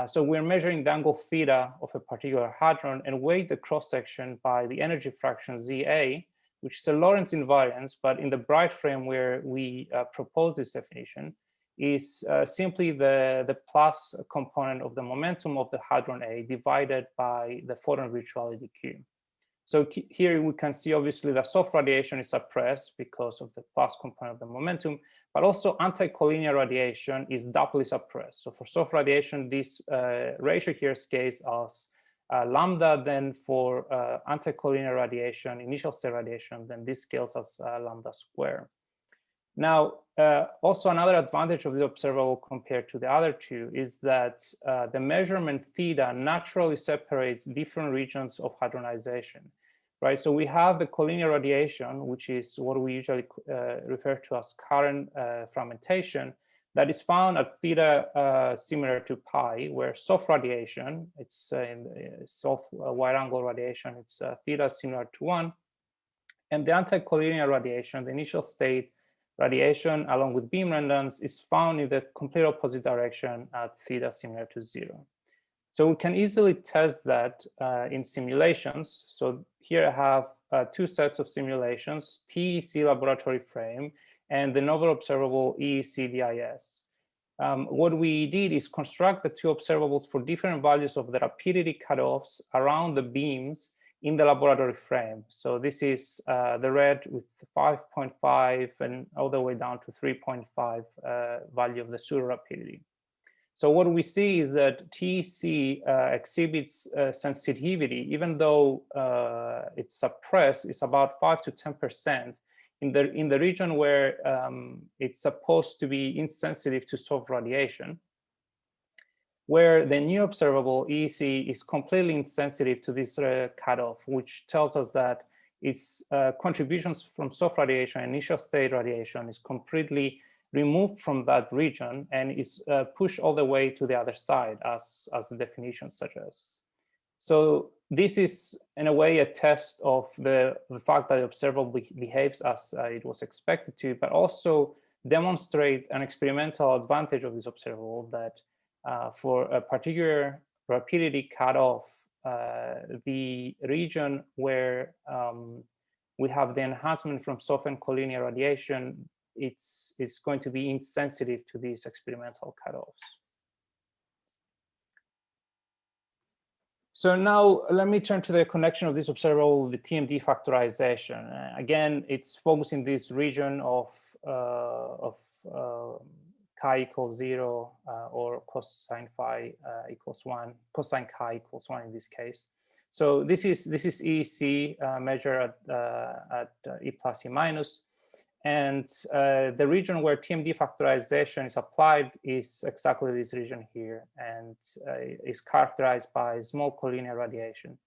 So we're measuring the angle theta of a particular hadron and weight the cross-section by the energy fraction ZA, which is a Lorentz invariance, but in the bright frame where we propose this definition, is simply the plus component of the momentum of the hadron A divided by the photon virtuality Q. So here we can see, obviously, the soft radiation is suppressed because of the plus component of the momentum, but also anti-collinear radiation is doubly suppressed. So for soft radiation, this ratio here scales as lambda. Then for anti-collinear radiation, initial state radiation, then this scales as lambda square. Now, also another advantage of the observable compared to the other two is that the measurement theta naturally separates different regions of hadronization, right? So we have the collinear radiation, which is what we usually refer to as current fragmentation, that is found at theta similar to pi, where soft radiation, it's soft wide angle radiation, it's theta similar to 1. And the anti-collinear radiation, the initial state radiation along with beam remnants, is found in the complete opposite direction at theta similar to 0. So we can easily test that in simulations. So here I have 2 sets of simulations, TEC laboratory frame and the novel observable EEC DIS. What we did is construct the 2 observables for different values of the rapidity cutoffs around the beams in the laboratory frame. So this is the red with 5.5 and all the way down to 3.5 value of the pseudo rapidity. So what we see is that TEC exhibits sensitivity, even though it's suppressed, it's about 5 to 10% in the region where it's supposed to be insensitive to soft radiation, where the new observable EEC is completely insensitive to this cutoff, which tells us that its contributions from soft radiation, initial state radiation, is completely removed from that region and is pushed all the way to the other side, as the definition suggests. So this is, in a way, a test of the fact that the observable behaves as it was expected to, but also demonstrate an experimental advantage of this observable that for a particular rapidity cutoff, the region where we have the enhancement from soft and collinear radiation, it's going to be insensitive to these experimental cutoffs. So now let me turn to the connection of this observable with the TMD factorization. Again, it's focusing this region of chi equals 0 or cosine phi equals 1, cosine chi equals 1 in this case. So this is EEC measured at E plus E minus. And the region where TMD factorization is applied is exactly this region here, and is characterized by small collinear radiation.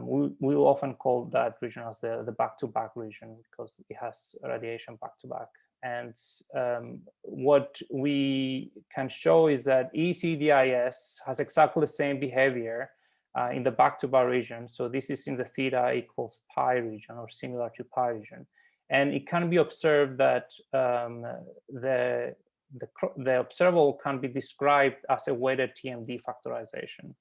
We will often call that region as the back-to-back region because it has radiation back-to-back. And what we can show is that EEC-DIS has exactly the same behavior in the back-to-back region. So this is in the theta equals pi region, or similar to pi region. And it can be observed that the observable can be described as a weighted TMD factorization.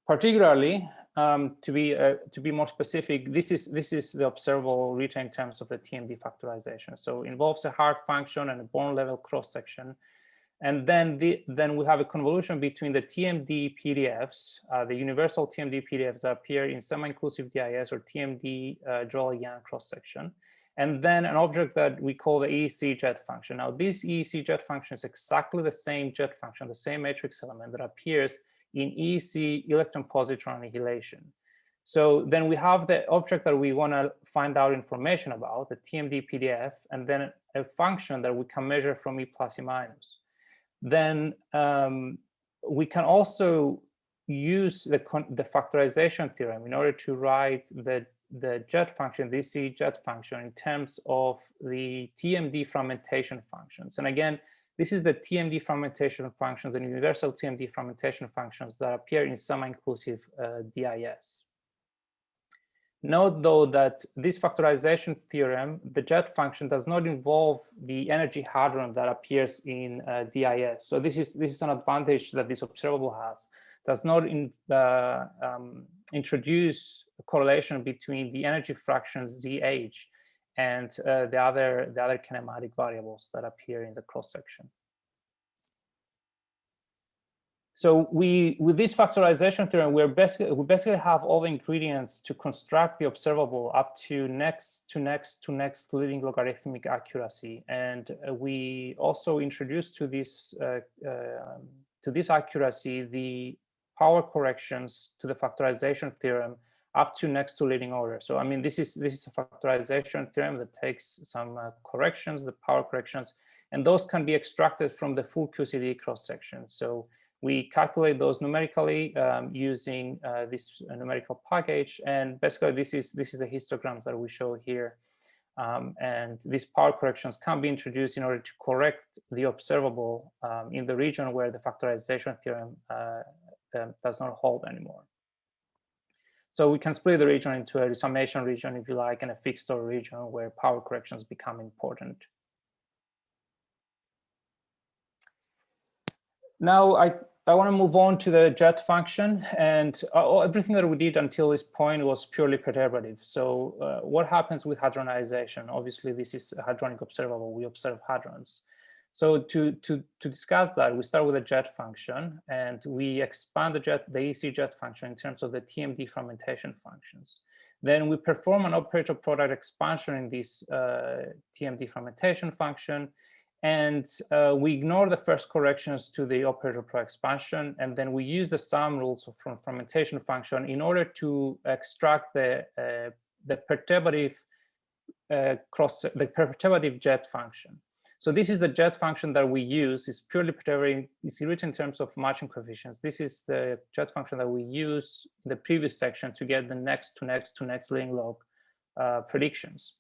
Particularly, to be more specific, this is the observable written in terms of the TMD factorization. So it involves a hard function and a bone level cross section. And then we have a convolution between the TMD PDFs, the universal TMD PDFs that appear in semi-inclusive DIS or TMD Joule-Yang cross-section, and then an object that we call the EEC jet function. Now, this EEC jet function is exactly the same jet function, the same matrix element that appears in EEC electron-positron annihilation. So then we have the object that we want to find out information about, the TMD PDF, and then a function that we can measure from E plus E minus. Then we can also use the factorization theorem in order to write the jet function, the EEC jet function, in terms of the TMD fragmentation functions. And again, this is the TMD fragmentation functions and universal TMD fragmentation functions that appear in semi-inclusive DIS. Note, though, that this factorization theorem, the jet function, does not involve the energy hadron that appears in DIS. So this is an advantage that this observable has. Does not introduce a correlation between the energy fractions ZH and the other kinematic variables that appear in the cross section. So with this factorization theorem, we basically have all the ingredients to construct the observable up to next leading logarithmic accuracy. And we also introduced to this accuracy the power corrections to the factorization theorem up to next to leading order. So I mean, this is a factorization theorem that takes some corrections, the power corrections, and those can be extracted from the full QCD cross section. So we calculate those numerically using this numerical package, and basically this is the histograms that we show here. And these power corrections can be introduced in order to correct the observable in the region where the factorization theorem does not hold anymore. So we can split the region into a summation region, if you like, and a fixed story region where power corrections become important. Now I want to move on to the jet function, and everything that we did until this point was purely perturbative. So what happens with hadronization? Obviously, this is a hadronic observable. We observe hadrons. So to discuss that, we start with a jet function, and we expand the EC jet function in terms of the TMD fragmentation functions. Then we perform an operator product expansion in this TMD fragmentation function, and we ignore the first corrections to the operator product expansion, and then we use the sum rules from fragmentation function in order to extract the perturbative perturbative jet function. So this is the jet function that we use. It's purely perturbative. It's written in terms of matching coefficients. This is the jet function that we use in the previous section to get the next to next leading log predictions.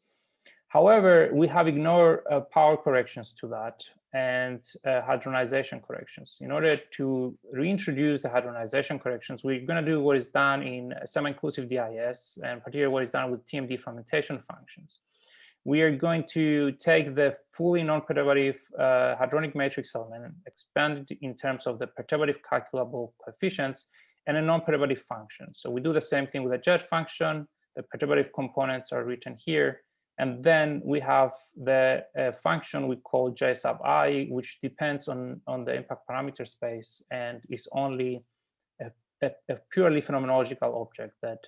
However, we have ignored power corrections to that and hadronization corrections. In order to reintroduce the hadronization corrections, we're going to do what is done in semi-inclusive DIS, and particularly what is done with TMD fragmentation functions. We are going to take the fully non-perturbative hadronic matrix element and expand it in terms of the perturbative calculable coefficients and a non-perturbative function. So we do the same thing with the jet function. The perturbative components are written here. And then we have the function we call J sub I, which depends on the impact parameter space and is only a purely phenomenological object that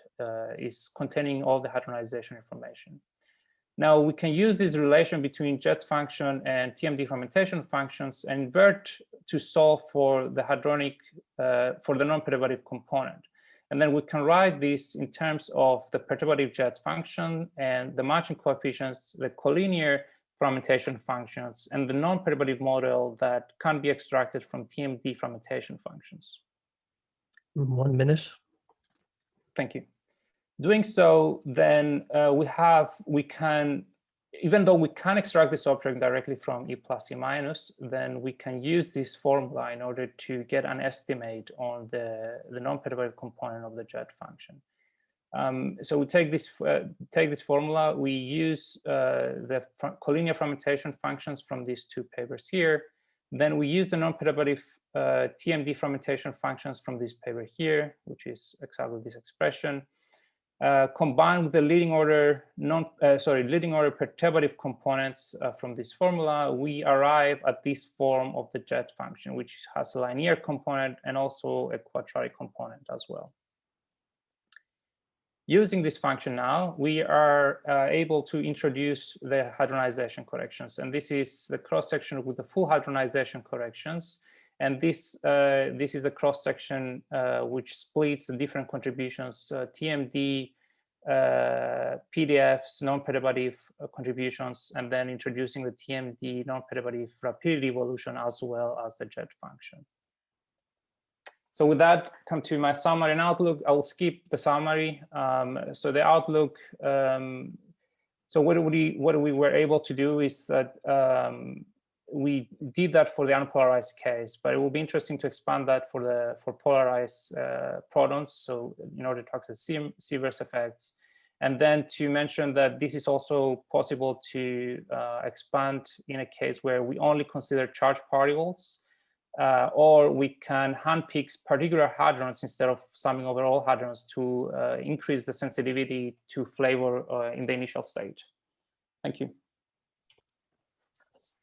is containing all the hadronization information. Now we can use this relation between jet function and TMD fragmentation functions and invert to solve for the hadronic, for the non-perturbative component. And then we can write this in terms of the perturbative jet function and the matching coefficients, the collinear fragmentation functions, and the non-perturbative model that can be extracted from TMD fragmentation functions. 1 minute. Thank you. Doing so, then we can, even though we can extract this object directly from E plus E minus, then we can use this formula in order to get an estimate on the non-perturbative component of the jet function. So we take this formula, we use the collinear fragmentation functions from these two papers here. Then we use the non-perturbative TMD fragmentation functions from this paper here, which is exactly this expression. Combined with the leading order perturbative components from this formula, we arrive at this form of the jet function, which has a linear component and also a quadratic component as well. Using this function now, we are able to introduce the hadronization corrections, and this is the cross section with the full hadronization corrections. And this is a cross section which splits the different contributions, TMD, PDFs, non-perturbative contributions, and then introducing the TMD non-perturbative rapidity evolution as well as the jet function. So with that, come to my summary and outlook. I will skip the summary. So the outlook. So what we were able to do is that we did that for the unpolarized case, but it will be interesting to expand that for polarized protons. So in order to access Sievers effects, and then to mention that this is also possible to expand in a case where we only consider charged particles, or we can handpick particular hadrons instead of summing over all hadrons to increase the sensitivity to flavor in the initial state. Thank you.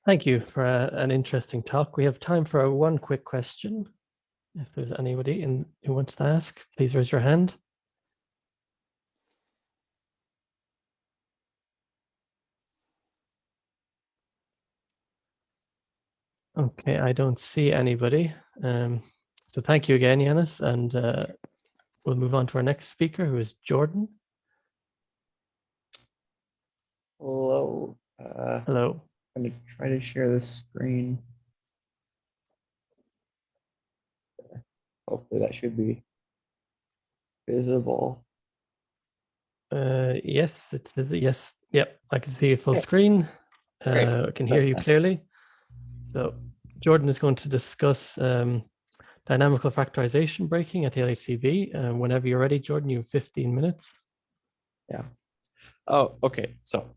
Thank you for an interesting talk. We have time for one quick question. If there's anybody who wants to ask, please raise your hand. Okay, I don't see anybody. So thank you again, Yanis, and we'll move on to our next speaker, who is Jordan. Hello. Hello. I'm going to try to share the screen. Hopefully that should be visible. Yes, it's visible. Yes, yep, I can see a full screen. I can hear you clearly. So Jordan is going to discuss dynamical factorization breaking at the LHCb. Whenever you're ready, Jordan, you have 15 minutes. Yeah. Oh, okay. So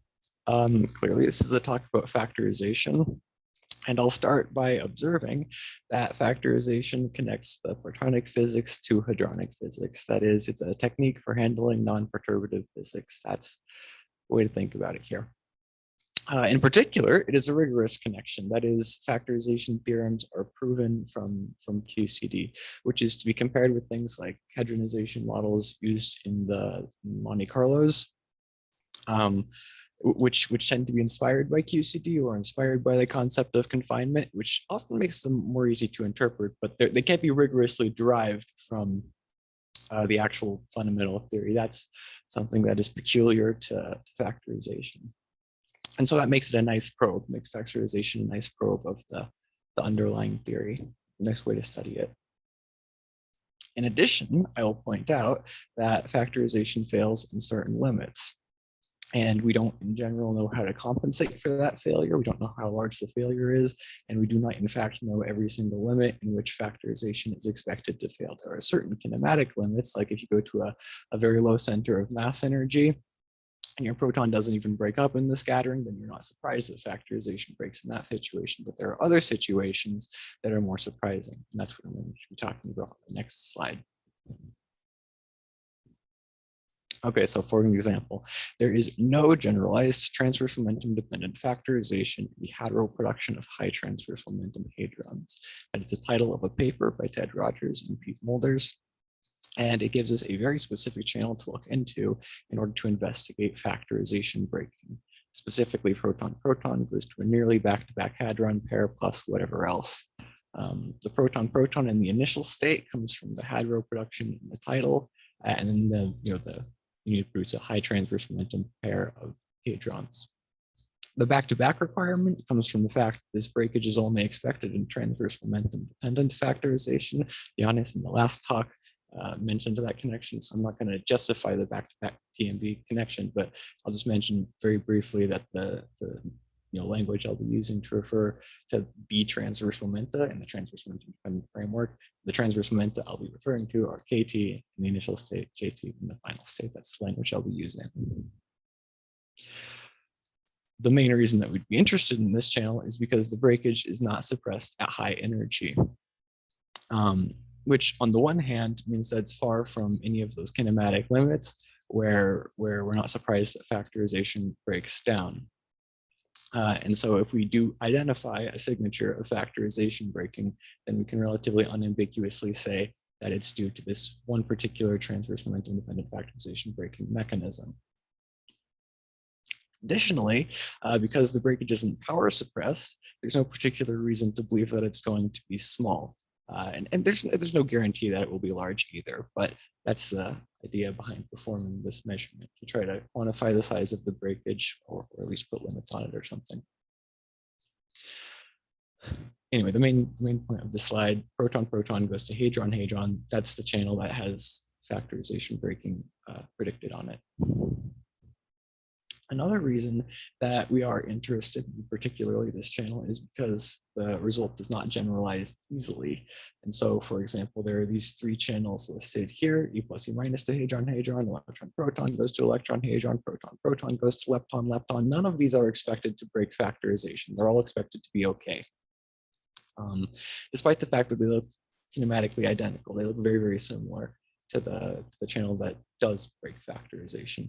clearly this is a talk about factorization. And I'll start by observing that factorization connects the protonic physics to hadronic physics. That is, it's a technique for handling non-perturbative physics. That's the way to think about it here. In particular, it is a rigorous connection. That is, factorization theorems are proven from QCD, which is to be compared with things like hadronization models used in the Monte Carlos, which tend to be inspired by QCD or inspired by the concept of confinement, which often makes them more easy to interpret, but they can't be rigorously derived from the actual fundamental theory. That's something that is peculiar to factorization. And so that makes it a nice probe, makes factorization a nice probe of the underlying theory, a nice way to study it. In addition, I will point out that factorization fails in certain limits. And we don't in general know how to compensate for that failure. We don't know how large the failure is, and we do not in fact know every single limit in which factorization is expected to fail. There are certain kinematic limits, like if you go to a very low center of mass energy, and your proton doesn't even break up in the scattering, then you're not surprised that factorization breaks in that situation. But there are other situations that are more surprising, and that's what I'm going to be talking about on the next slide. Okay, so for an example, there is no generalized transverse momentum dependent factorization in the heteroproduction of high transverse momentum hadrons. That is the title of a paper by Ted Rogers and Pete Mulders. And it gives us a very specific channel to look into in order to investigate factorization breaking. Specifically, proton-proton goes to a nearly back-to-back hadron pair plus whatever else. The proton-proton in the initial state comes from the heteroproduction in the title, and then the unit roots a high transverse momentum pair of hadrons. The back-to-back requirement comes from the fact that this breakage is only expected in transverse momentum dependent factorization. Giannis in the last talk mentioned that connection, so I'm not going to justify the back-to-back TMB connection, but I'll just mention very briefly that the language I'll be using to refer to B transverse momenta in the transverse momentum dependent framework. The transverse momenta I'll be referring to are KT in the initial state, JT in the final state. That's the language I'll be using. The main reason that we'd be interested in this channel is because the breakage is not suppressed at high energy. Which on the one hand means that it's far from any of those kinematic limits where we're not surprised that factorization breaks down. And so if we do identify a signature of factorization breaking, then we can relatively unambiguously say that it's due to this one particular transverse momentum dependent factorization breaking mechanism. Additionally, because the breakage isn't power suppressed, there's no particular reason to believe that it's going to be small. And there's no guarantee that it will be large either, but that's the idea behind performing this measurement, to try to quantify the size of the breakage or at least put limits on it or something. Anyway, the main point of the slide, proton-proton goes to hadron-hadron. That's the channel that has factorization breaking predicted on it. Another reason that we are interested in particularly this channel is because the result does not generalize easily. And so, for example, there are these three channels listed here, E plus E minus to hadron-hadron, electron-proton goes to electron-hadron, proton-proton goes to lepton-lepton. None of these are expected to break factorization. They're all expected to be okay. Despite the fact that they look kinematically identical, they look very, very similar to the channel that does break factorization.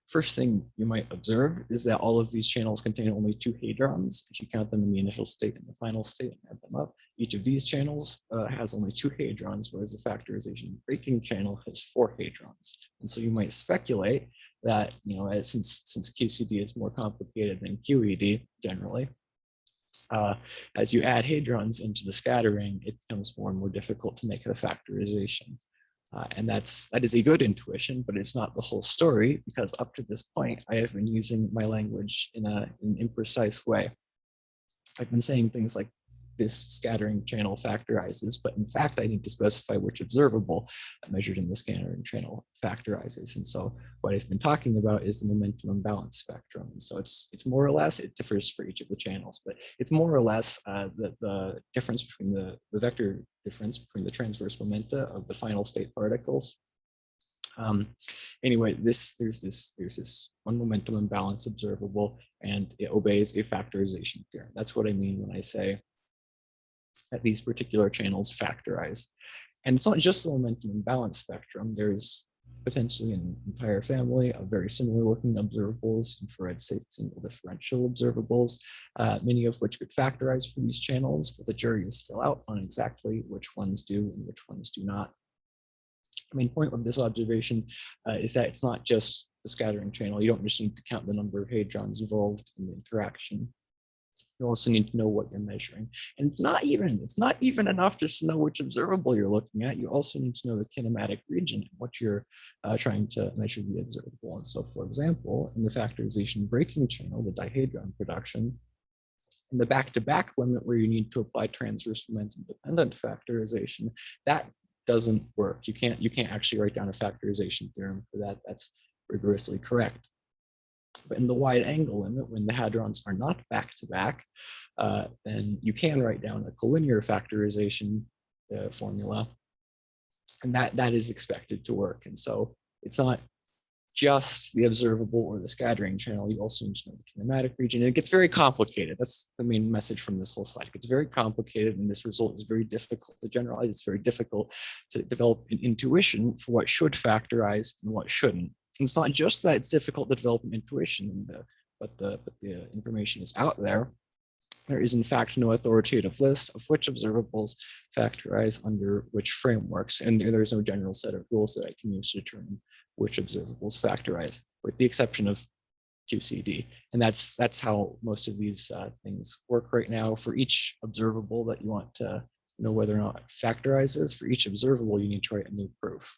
First thing you might observe is that all of these channels contain only two hadrons. If you count them in the initial state and the final state and add them up, each of these channels has only two hadrons, whereas the factorization breaking channel has four hadrons. And so you might speculate that, since QCD is more complicated than QED generally, as you add hadrons into the scattering, it becomes more and more difficult to make the factorization. And that is a good intuition, but it's not the whole story, because up to this point, I have been using my language in an imprecise way. I've been saying things like this scattering channel factorizes, but in fact, I need to specify which observable measured in the scattering channel factorizes. And so what I've been talking about is the momentum imbalance spectrum. And so it's more or less, it differs for each of the channels, but it's more or less the difference between the vector difference between the transverse momenta of the final state particles Anyway, there's this one momentum imbalance observable, and it obeys a factorization theorem. That's what I mean when I say that these particular channels factorize. And it's not just the momentum imbalance spectrum. There's potentially an entire family of very similar looking observables, infrared single differential observables, many of which could factorize for these channels, but the jury is still out on exactly which ones do and which ones do not. The main point of this observation is that it's not just the scattering channel. You don't just need to count the number of hadrons involved in the interaction. You also need to know what you're measuring. And it's not even enough just to know which observable you're looking at. You also need to know the kinematic region and what you're trying to measure the observable. And so, for example, in the factorization breaking channel, the dihadron production, in the back-to-back limit where you need to apply transverse momentum dependent factorization, that doesn't work. You can't actually write down a factorization theorem for that. That's rigorously correct. But in the wide angle limit, when the hadrons are not back-to-back, then you can write down a collinear factorization formula, and that is expected to work. And so it's not just the observable or the scattering channel. You also need to know the kinematic region. And it gets very complicated. That's the main message from this whole slide. It gets very complicated, and this result is very difficult to generalize. It's very difficult to develop an intuition for what should factorize and what shouldn't. And it's not just that it's difficult to develop an intuition, but the information is out there. There is in fact no authoritative list of which observables factorize under which frameworks, and there's no general set of rules that I can use to determine which observables factorize, with the exception of QCD. And that's how most of these things work right now. For each observable that you want to know whether or not it factorizes, for each observable you need to write a new proof.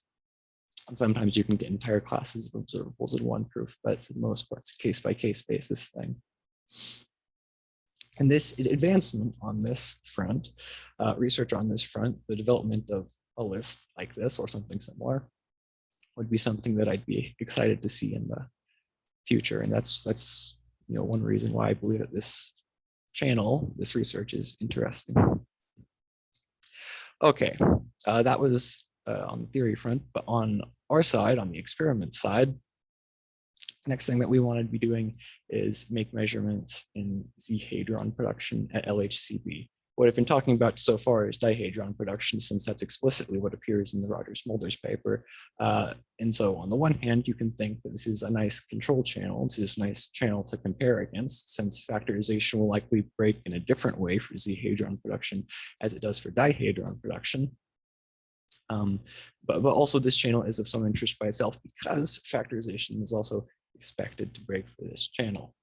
And sometimes you can get entire classes of observables in one proof, but for the most part, it's a case-by-case basis thing. And this advancement on this front, research on this front, the development of a list like this or something similar, would be something that I'd be excited to see in the future. And that's one reason why I believe that this channel, this research is interesting. Okay, that was on the theory front, but on our side, on the experiment side, next thing that we want to be doing is make measurements in Z hadron production at LHCb. What I've been talking about so far is dihadron production, since that's explicitly what appears in the Rogers-Mulders paper. And so on the one hand, you can think that this is a nice control channel. It's just a nice channel to compare against, since factorization will likely break in a different way for Z hadron production as it does for dihadron production. But also this channel is of some interest by itself because factorization is also expected to break for this channel.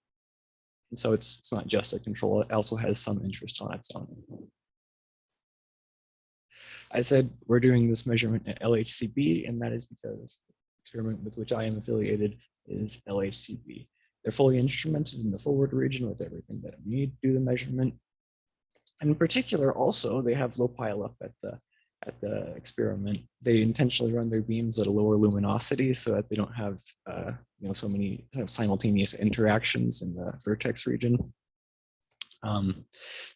And so it's not just a control, it also has some interest on its own. I said we're doing this measurement at LHCb, and that is because the experiment with which I am affiliated is LHCb. They're fully instrumented in the forward region with everything that I need to do the measurement. And in particular, also, they have low pileup at the experiment. They intentionally run their beams at a lower luminosity so that they don't have so many simultaneous interactions in the vertex region. And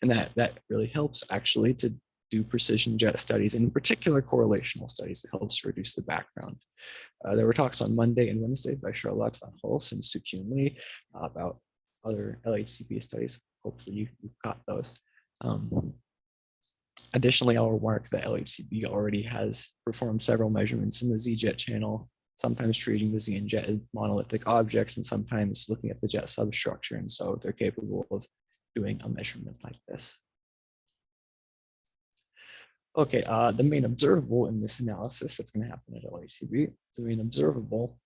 that really helps actually to do precision jet studies, in particular correlational studies. It helps to reduce the background. There were talks on Monday and Wednesday by Charlotte van Hulst and Soo-Kyun Lee about other LHCb studies. Hopefully you've got those. Additionally, I'll remark that LHCb already has performed several measurements in the Z-jet channel, sometimes treating the Z and jet as monolithic objects and sometimes looking at the jet substructure. And so they're capable of doing a measurement like this. Okay, the main observable in this analysis that's going to happen at LHCb, the main observable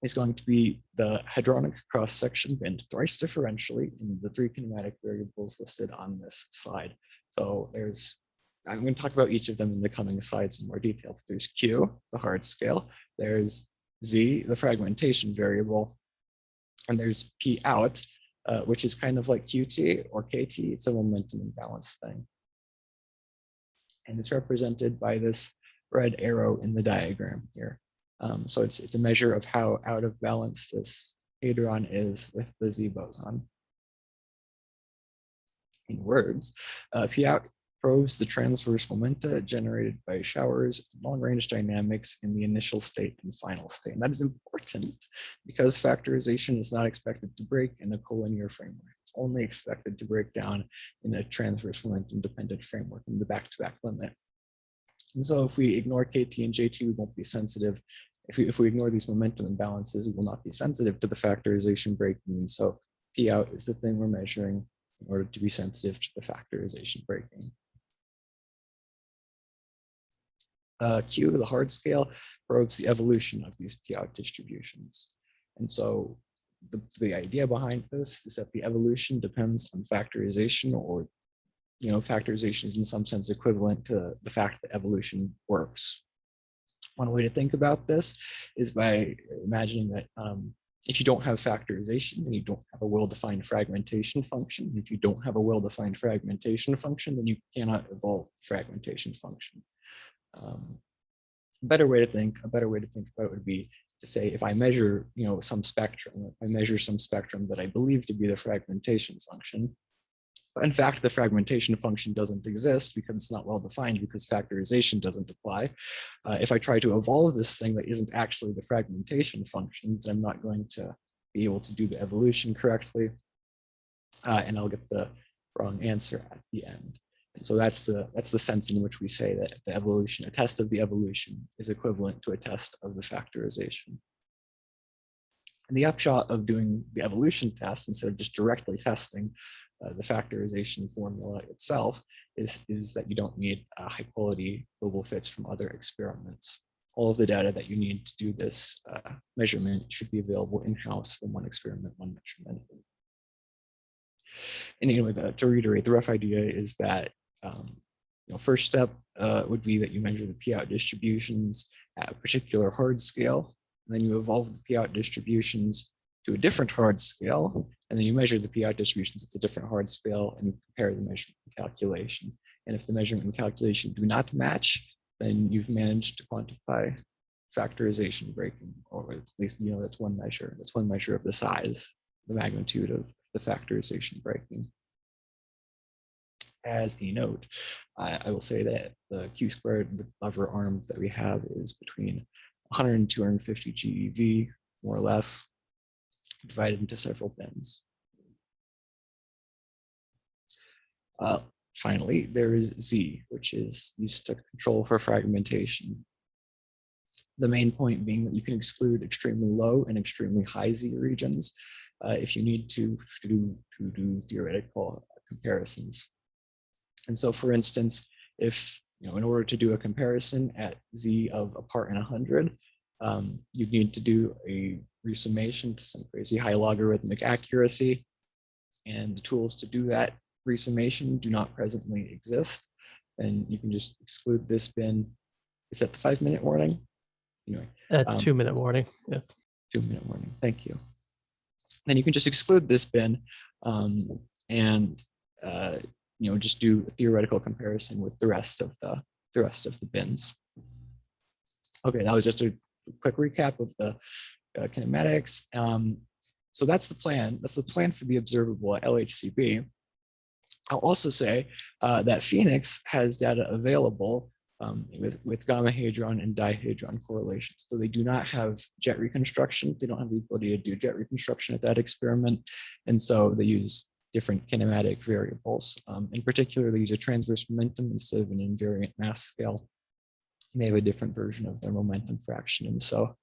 is going to be the hadronic cross-section bent thrice differentially in the three kinematic variables listed on this slide. So I'm going to talk about each of them in the coming slides in more detail. But there's Q, the hard scale. There's Z, the fragmentation variable. And there's P out, which is kind of like QT or KT. It's a momentum imbalance thing. And it's represented by this red arrow in the diagram here. So it's a measure of how out of balance this hadron is with the Z boson. In words, P out probes the transverse momenta generated by showers, long-range dynamics in the initial state and final state. And that is important because factorization is not expected to break in a collinear framework. It's only expected to break down in a transverse momentum-dependent framework in the back-to-back limit. And so if we ignore KT and JT, we won't be sensitive. If we ignore these momentum imbalances, we will not be sensitive to the factorization breaking. And so P out is the thing we're measuring in order to be sensitive to the factorization breaking. Q, the hard scale, probes the evolution of these P out distributions. And so the idea behind this is that the evolution depends on factorization, or factorization is in some sense equivalent to the fact that evolution works. One way to think about this is by imagining that if you don't have factorization, then you don't have a well-defined fragmentation function. If you don't have a well-defined fragmentation function, then you cannot evolve the fragmentation function. A better way to think about it would be to say, if I measure, some spectrum, that I believe to be the fragmentation function, but in fact, the fragmentation function doesn't exist because it's not well defined, because factorization doesn't apply. If I try to evolve this thing that isn't actually the fragmentation function, then I'm not going to be able to do the evolution correctly, and I'll get the wrong answer at the end. And so that's the sense in which we say that a test of the evolution is equivalent to a test of the factorization. And the upshot of doing the evolution test instead of just directly testing the factorization formula itself is that you don't need high quality global fits from other experiments. All of the data that you need to do this measurement should be available in-house from one experiment, one measurement. And anyway, to reiterate, the rough idea is that first step would be that you measure the P-out distributions at a particular hard scale, and then you evolve the P-out distributions to a different hard scale, and then you measure the P-out distributions at a different hard scale, and you compare the measurement and calculation. And if the measurement and calculation do not match, then you've managed to quantify factorization breaking, or at least that's one measure. That's one measure of the size, the magnitude of the factorization breaking. As a note, I will say that the Q squared lever arm that we have is between 100 and 250 GeV, more or less, divided into several bins. Finally, there is Z, which is used to control for fragmentation. The main point being that you can exclude extremely low and extremely high Z regions if you need to do theoretical comparisons. And so, for instance, if in order to do a comparison at Z of a part in 100, you'd need to do a resummation to some crazy high logarithmic accuracy, and the tools to do that resummation do not presently exist. And you can just exclude this bin. Is that the 5-minute warning? Anyway, 2-minute warning. Yes. 2-minute warning. Thank you. Then you can just exclude this bin, and just do a theoretical comparison with the rest of the bins. Okay, that was just a quick recap of the kinematics. So that's the plan. That's the plan for the observable at LHCb. I'll also say that Phoenix has data available with gamma hadron and dihadron correlations. So they do not have jet reconstruction. They don't have the ability to do jet reconstruction at that experiment. And so they use different kinematic variables. In particular, they use a transverse momentum instead of an invariant mass scale. And they have a different version of their momentum fraction. And so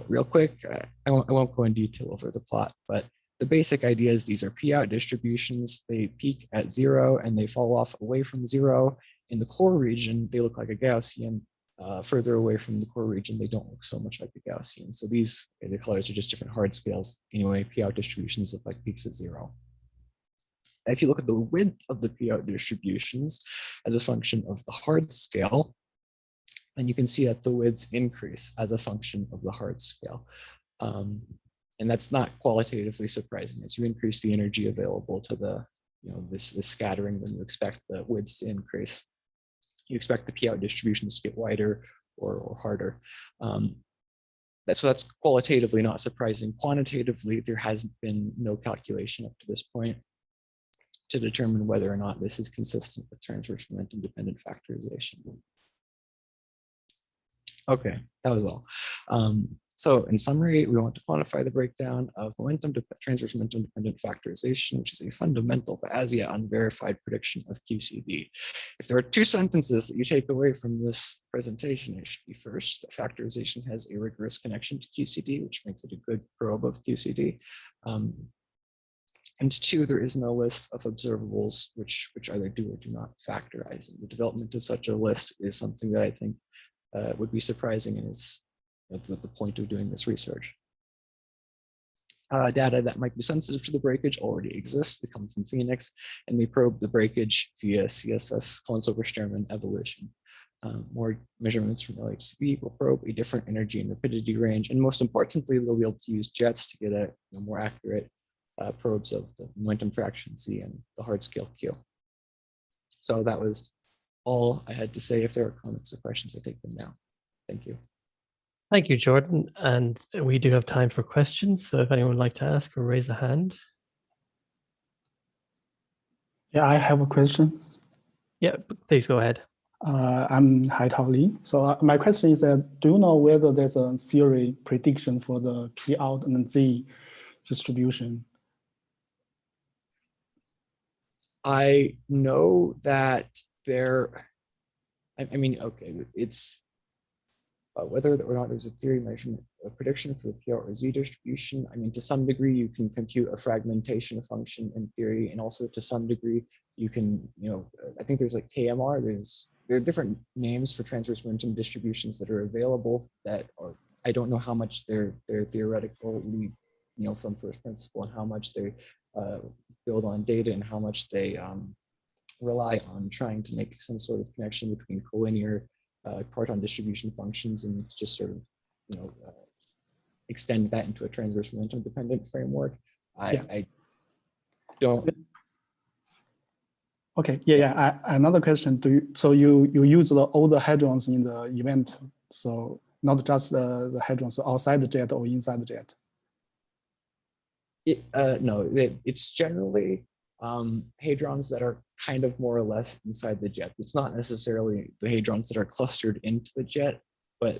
real quick, I won't go in detail over the plot, but the basic idea is these are P-out distributions. They peak at 0 and they fall off away from 0. In the core region, they look like a Gaussian. Further away from the core region, they don't look so much like a Gaussian. So these, the colors are just different hard scales. Anyway, P-out distributions look like peaks at 0. If you look at the width of the P-out distributions as a function of the hard scale, then you can see that the widths increase as a function of the hard scale. And that's not qualitatively surprising. As you increase the energy available to the, this scattering, then you expect the widths to increase. You expect the P-out distributions to get wider or harder. That's qualitatively not surprising. Quantitatively, there hasn't been no calculation up to this point. to determine whether or not this is consistent with transverse momentum dependent factorization. Okay, that was all. So in summary, we want to quantify the breakdown of transverse momentum dependent factorization, which is a fundamental but as yet unverified prediction of QCD. If there are two sentences that you take away from this presentation, it should be first, factorization has a rigorous connection to QCD, which makes it a good probe of QCD. And two, there is no list of observables which either do or do not factorize. And the development of such a list is something that I think would be surprising and is the point of doing this research. Data that might be sensitive to the breakage already exists. They come from Phoenix, and they probe the breakage via CSS Kohlenstoff-Sterman evolution. More measurements from LHCb will probe a different energy and rapidity range, and most importantly, they'll be able to use jets to get a more accurate probes of the momentum fraction C and the hard scale Q. So that was all I had to say. If there are comments or questions, I take them now. Thank you. Thank you, Jordan. And we do have time for questions. So if anyone would like to ask or raise a hand. Yeah, I have a question. Yeah, please go ahead. I'm Haitao. So my question is that, do you know whether there's a theory prediction for the P out and Z distribution? I know that there, I mean, okay, it's whether or not there's a theory measurement, a prediction for the P out or Z distribution. I mean, to some degree, you can compute a fragmentation function in theory, and also to some degree, you can, I think there's like KMR, there are different names for transverse momentum distributions that are available that are, I don't know how much they're theoretically, from first principle, and how much they build on data, and how much they rely on trying to make some sort of connection between collinear Cartan distribution functions and just sort of, extend that into a transverse momentum dependent framework. I don't. Okay, another question. So you use all the hadrons in the event, so not just the hadrons outside the jet or inside the jet? No, it's generally hadrons that are kind of more or less inside the jet. It's not necessarily the hadrons that are clustered into the jet, but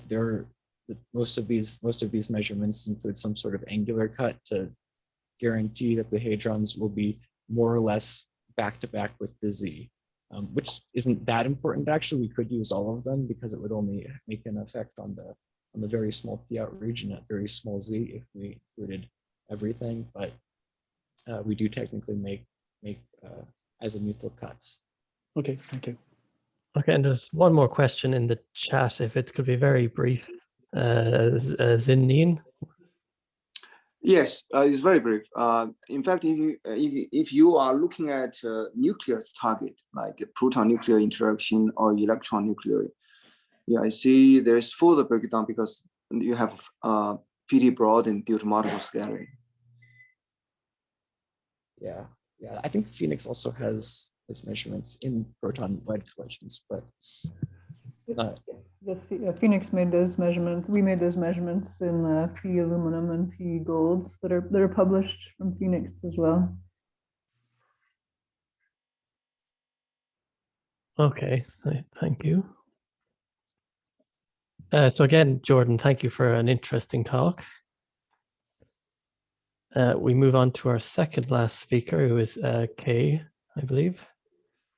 most of these measurements include some sort of angular cut to guarantee that the hadrons will be more or less back to back with the Z, which isn't that important. Actually, we could use all of them because it would only make an effect on the very small P out region at very small Z if we included everything, but we do technically make azimuthal cuts. Okay, thank you. Okay, and there's one more question in the chat, if it could be very brief. Zinnin? Yes, it's very brief. In fact, if you are looking at nucleus target, like proton nuclear interaction or electron nuclear, I see there's further breakdown because you have PD broadened due to multiple scattering. Yeah, I think Phoenix also has its measurements in proton wide collections, but Yes, Phoenix made those measurements. We made those measurements in P aluminum and P golds that are published from Phoenix as well. Okay, thank you. So again, Jordan, thank you for an interesting talk. We move on to our second last speaker, who is Kay, I believe.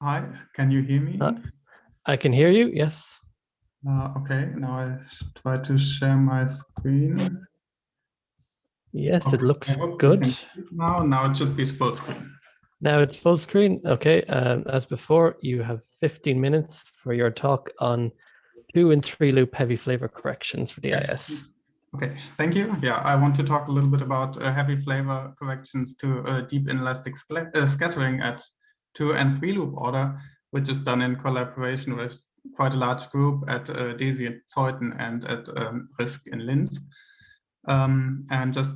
Hi, can you hear me? I can hear you, yes. Okay, now I try to share my screen. Yes, okay, it looks good. Now it should be full screen. Now it's full screen. Okay, as before, you have 15 minutes for your talk on 2 and 3 loop heavy flavor corrections for the IS. Okay, thank you. Yeah, I want to talk a little bit about heavy flavor corrections to deep inelastic scattering at 2 and 3 loop order, which is done in collaboration with quite a large group at DESY at Zeuthen and at RISC in Linz. And just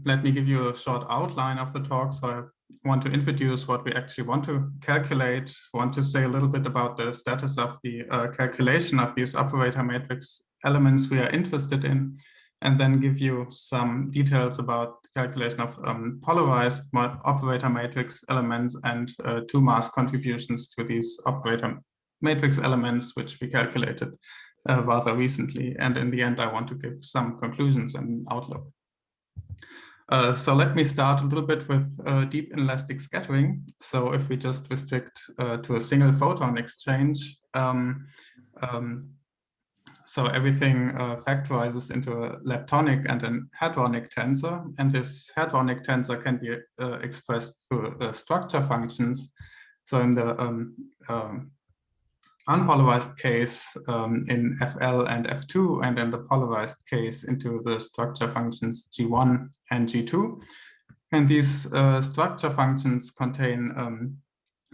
let me give you a short outline of the talk. So I want to introduce what we actually want to calculate, want to say a little bit about the status of the calculation of these operator matrix elements we are interested in, and then give you some details about the calculation of polarized operator matrix elements and 2 mass contributions to these operator matrix elements, which we calculated rather recently. And in the end, I want to give some conclusions and outlook. So let me start a little bit with deep inelastic scattering. So if we just restrict to a single photon exchange, so everything factorizes into a leptonic and a hadronic tensor, and this hadronic tensor can be expressed through structure functions. So in the unpolarized case in FL and F2, and in the polarized case into the structure functions G1 and G2. And these structure functions contain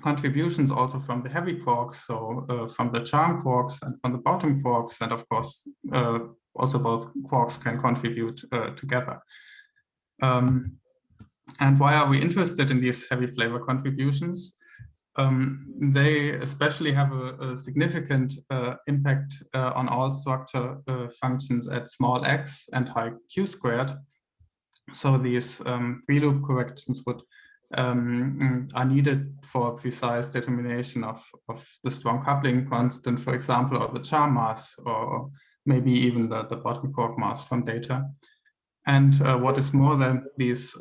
contributions also from the heavy quarks, so from the charm quarks and from the bottom quarks, and of course also both quarks can contribute together. And why are we interested in these heavy flavor contributions? They especially have a significant impact on all structure functions at small x and high q squared. So these 3-loop corrections would are needed for precise determination of the strong coupling constant, for example, or the charm mass, or maybe even the bottom quark mass from data. And what is more than these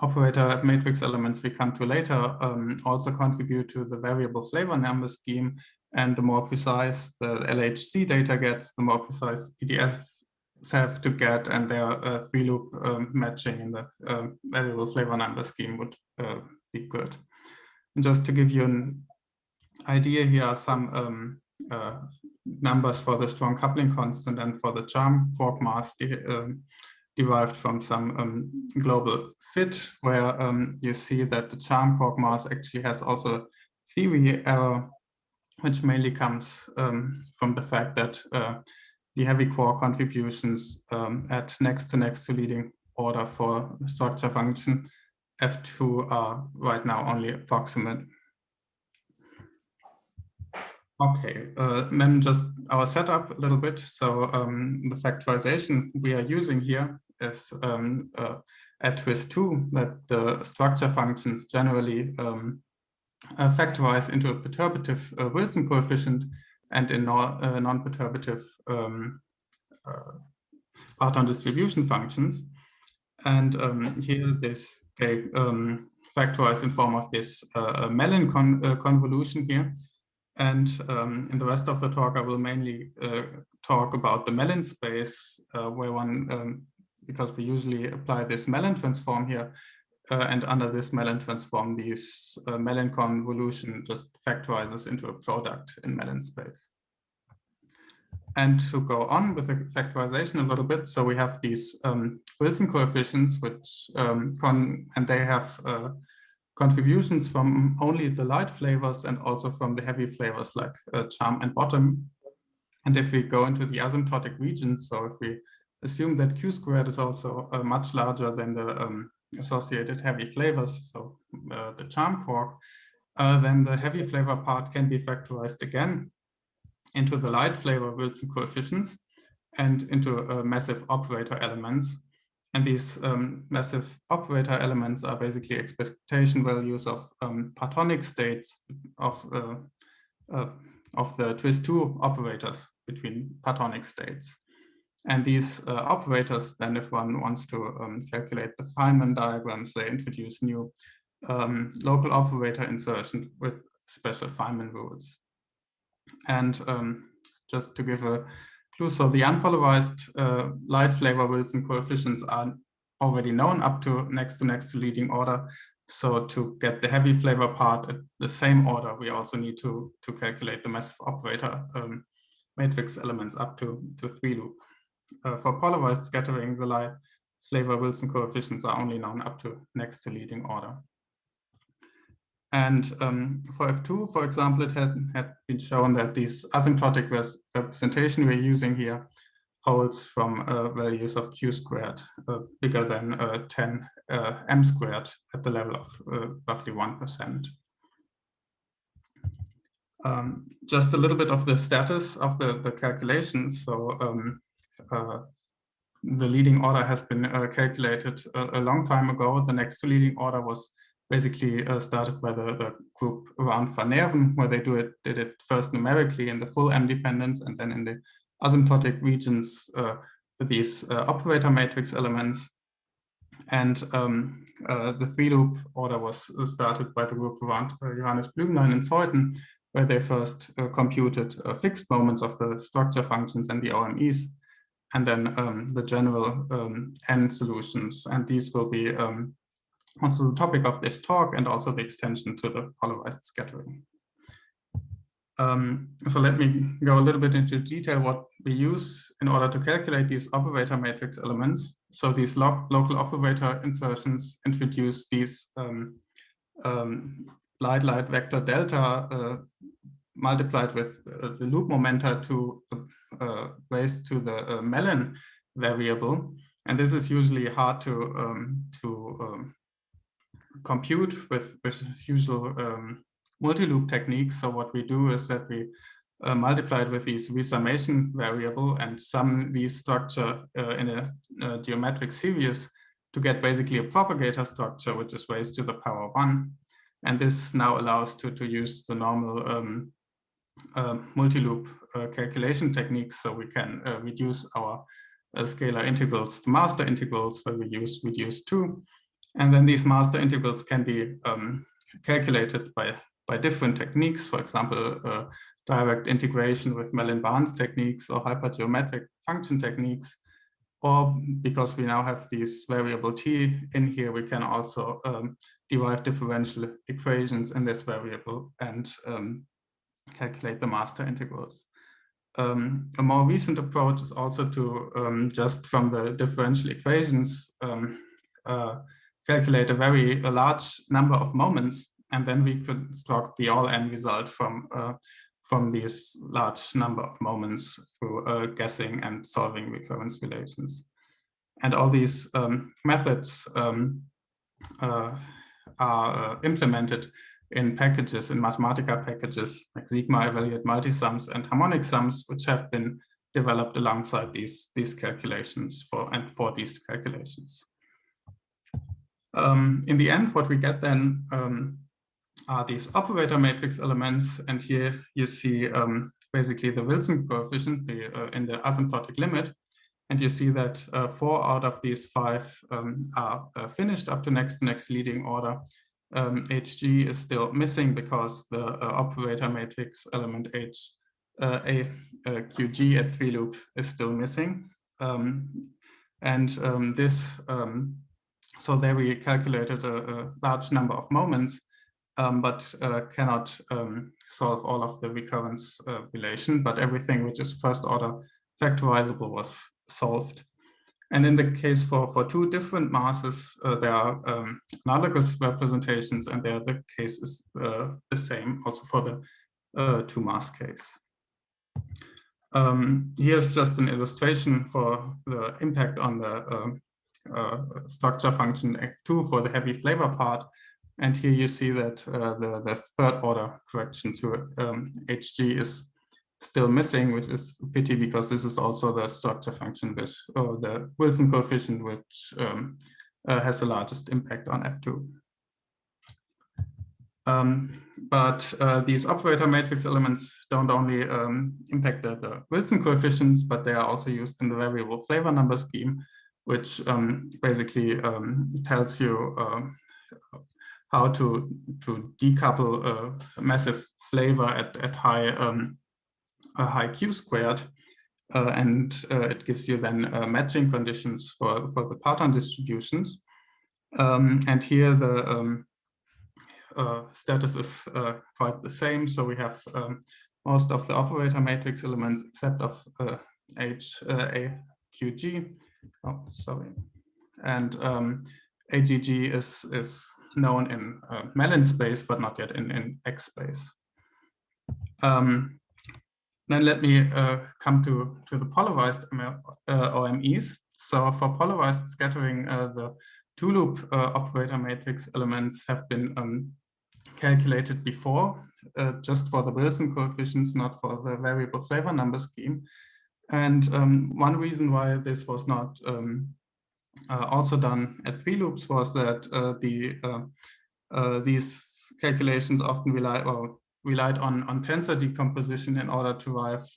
operator matrix elements we come to later also contribute to the variable flavor number scheme. And the more precise the LHC data gets, the more precise PDFs have to get, and their 3-loop matching in the variable flavor number scheme would be good. And just to give you an idea, here are some numbers for the strong coupling constant and for the charm quark mass derived from some global fit, where you see that the charm quark mass actually has also theory error, which mainly comes from the fact that the heavy quark contributions at next to leading order for the structure function F2 are right now only approximate. Okay, then just our setup a little bit. So the factorization we are using here is at twist 2, that the structure functions generally factorize into a perturbative Wilson coefficient and in non-perturbative parton distribution functions. And here this factorize in form of this Mellin convolution here. And in the rest of the talk, I will mainly talk about the Mellin space, where one, because we usually apply this Mellin transform here, and under this Mellin transform, this Mellin convolution just factorizes into a product in Mellin space. And to go on with the factorization a little bit, so we have these Wilson coefficients, which and they have contributions from only the light flavors and also from the heavy flavors like charm and bottom. And if we go into the asymptotic region, so if we assume that q squared is also much larger than the associated heavy flavors, so the charm quark, then the heavy flavor part can be factorized again into the light flavor Wilson coefficients and into massive operator elements. And these massive operator elements are basically expectation values of partonic states of the twist 2 operators between partonic states. And these operators, then if one wants to calculate the Feynman diagrams, they introduce new local operator insertion with special Feynman rules. And just to give a clue, so the unpolarized light flavor Wilson coefficients are already known up to next to leading order. So to get the heavy flavor part at the same order, we also need to calculate the massive operator matrix elements up to 3-loop. For polarized scattering, the light flavor Wilson coefficients are only known up to next to leading order. And for F2, for example, it had been shown that this asymptotic representation we're using here holds from values of q squared bigger than 10 m squared at the level of roughly 1%. Just a little bit of the status of the calculations. So the leading order has been calculated a long time ago. The next to leading order was basically started by the group around Van Nerven, where they did it first numerically in the full M dependence, and then in the asymptotic regions with these operator matrix elements. And the 3-loop order was started by the group around Johannes Blümlein and Zeuthen, where they first computed fixed moments of the structure functions and the OMEs, and then the general N solutions. And these will be also the topic of this talk, and also the extension to the polarized scattering. So let me go a little bit into detail what we use in order to calculate these operator matrix elements. So these local operator insertions introduce these light vector delta multiplied with the loop momenta to raised to the Mellin variable. And this is usually hard to compute with usual multi-loop techniques. So what we do is that we multiply it with these resummation variable and sum these structure in a geometric series to get basically a propagator structure, which is raised to the power 1. And this now allows to use the normal multi-loop calculation techniques. So we can reduce our scalar integrals to master integrals, where we use reduce 2. And then these master integrals can be calculated by different techniques, for example, direct integration with Mellin-Barnes techniques or hypergeometric function techniques. Or because we now have these variable t in here, we can also derive differential equations in this variable and calculate the master integrals. A more recent approach is also to just from the differential equations calculate a very large number of moments, and then we construct the all n result from these large number of moments through guessing and solving recurrence relations. And all these methods are implemented in packages, in Mathematica packages like Sigma evaluate multisums and harmonic sums, which have been developed alongside these calculations for these calculations. In the end, what we get then are these operator matrix elements, and here you see basically the Wilson coefficient in the asymptotic limit, and you see that 4 out of these 5 are finished up to next leading order. Hg is still missing because the operator matrix element Qg at 3-loop is still missing, so there we calculated a large number of moments, but cannot solve all of the recurrence relation, but everything which is first order factorizable was solved. And in the case for 2 different masses, there are analogous representations, and there the case is the same also for the 2 mass case. Here's just an illustration for the impact on the structure function F2 for the heavy flavor part. And here you see that the 3rd order correction to Hg is still missing, which is a pity because this is also the structure function with the Wilson coefficient, which has the largest impact on F2. But these operator matrix elements don't only impact the Wilson coefficients, but they are also used in the variable flavor number scheme, which basically tells you how to decouple a massive flavor at high Q squared, and it gives you then matching conditions for the pattern distributions. And here the status is quite the same. So we have most of the operator matrix elements except of HAQG. Oh, sorry. And AGG is known in Mellin space, but not yet in X space. Then let me come to the polarized OMEs. So for polarized scattering, the 2-loop operator matrix elements have been calculated before, just for the Wilson coefficients, not for the variable flavor number scheme. And one reason why this was not also done at 3 loops was that these calculations often relied on tensor decomposition in order to arrive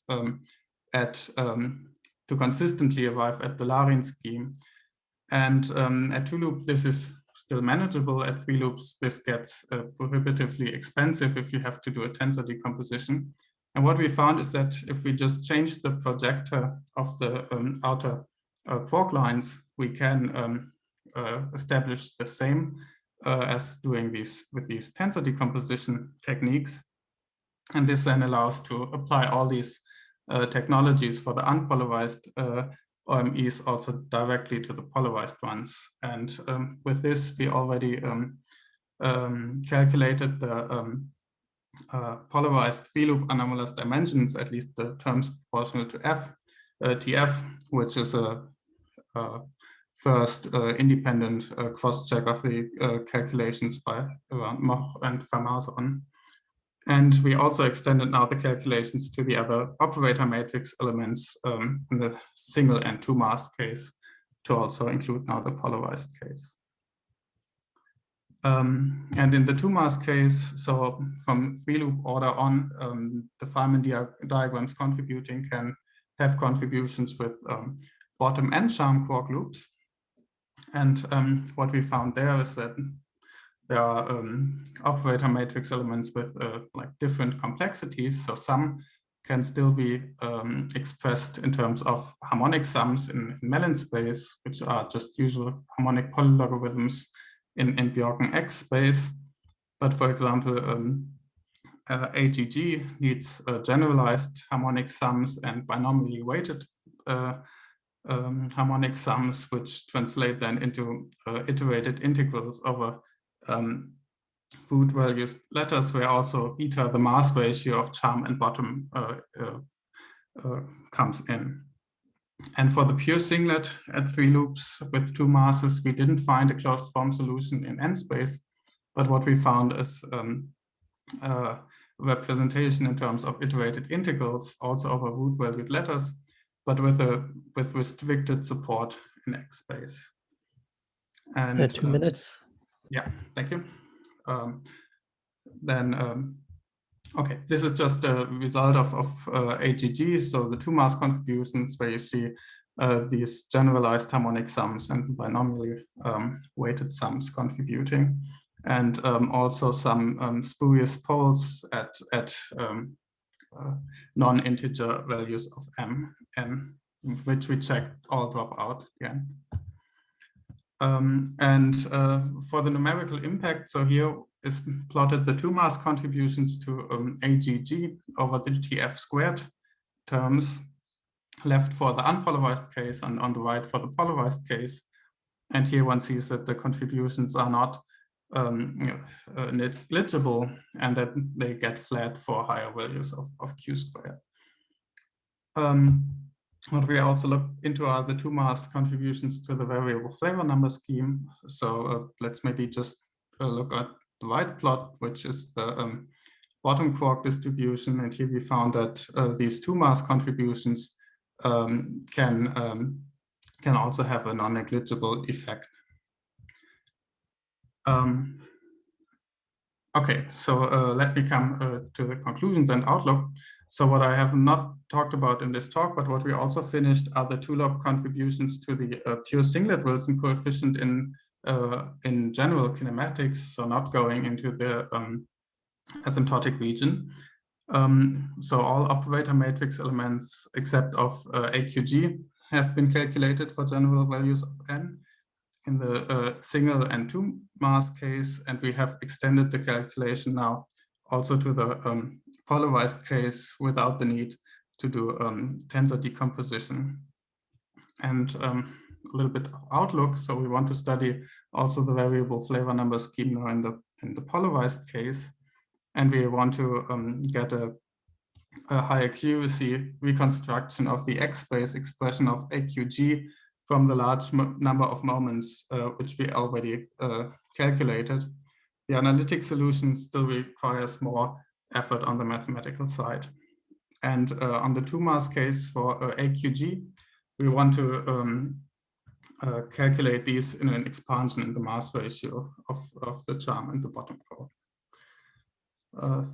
to consistently arrive at the Larin scheme. And at 2 loop, this is still manageable. At 3 loops, this gets prohibitively expensive if you have to do a tensor decomposition. And what we found is that if we just change the projector of the outer quark lines, we can establish the same as doing these with these tensor decomposition techniques. And this then allows to apply all these technologies for the unpolarized OMEs also directly to the polarized ones. And with this, we already calculated the polarized 3-loop anomalous dimensions, at least the terms proportional to TF, which is a first independent cross-check of the calculations by Moch and Farmason. And we also extended now the calculations to the other operator matrix elements in the single and 2 mass case to also include now the polarized case. And in the 2 mass case, so from 3-loop order on, the Feynman diagrams contributing can have contributions with bottom and charm quark loops. And what we found there is that there are operator matrix elements with like different complexities. So some can still be expressed in terms of harmonic sums in Mellin space, which are just usual harmonic polylogarithms in Bjorken X space. But for example, AGG needs generalized harmonic sums and binomially weighted harmonic sums, which translate then into iterated integrals over root values letters, where also eta, the mass ratio of charm and bottom, comes in. And for the pure singlet at 3 loops with 2 masses, we didn't find a closed form solution in N space, but what we found is representation in terms of iterated integrals, also over root valued letters, but with restricted support in X space. And 2 minutes. Yeah, thank you. Okay, this is just a result of AGG, so the 2 mass contributions where you see these generalized harmonic sums and binomially weighted sums contributing, and also some spurious poles at non-integer values of n, which we checked all drop out again. For the numerical impact, so here is plotted the 2 mass contributions to AGG over the TF squared terms, left for the unpolarized case and on the right for the polarized case. And here one sees that the contributions are not negligible and that they get flat for higher values of Q squared. What we also look into are the 2 mass contributions to the variable flavor number scheme. So let's maybe just look at the right plot, which is the bottom quark distribution. And here we found that these 2 mass contributions can also have a non-negligible effect. Okay, so let me come to the conclusions and outlook. So what I have not talked about in this talk, but what we also finished are the 2-lob contributions to the pure singlet Wilson coefficient in general kinematics, so not going into the asymptotic region. So all operator matrix elements except of AQG have been calculated for general values of n in the single and 2 mass case, and we have extended the calculation now also to the polarized case without the need to do tensor decomposition. And a little bit of outlook. So we want to study also the variable flavor number scheme now in the polarized case, and we want to get a high accuracy reconstruction of the X-space expression of AQG from the large number of moments which we already calculated. The analytic solution still requires more effort on the mathematical side. And on the 2-mass case for AQG, we want to calculate these in an expansion in the mass ratio of the charm in the bottom row.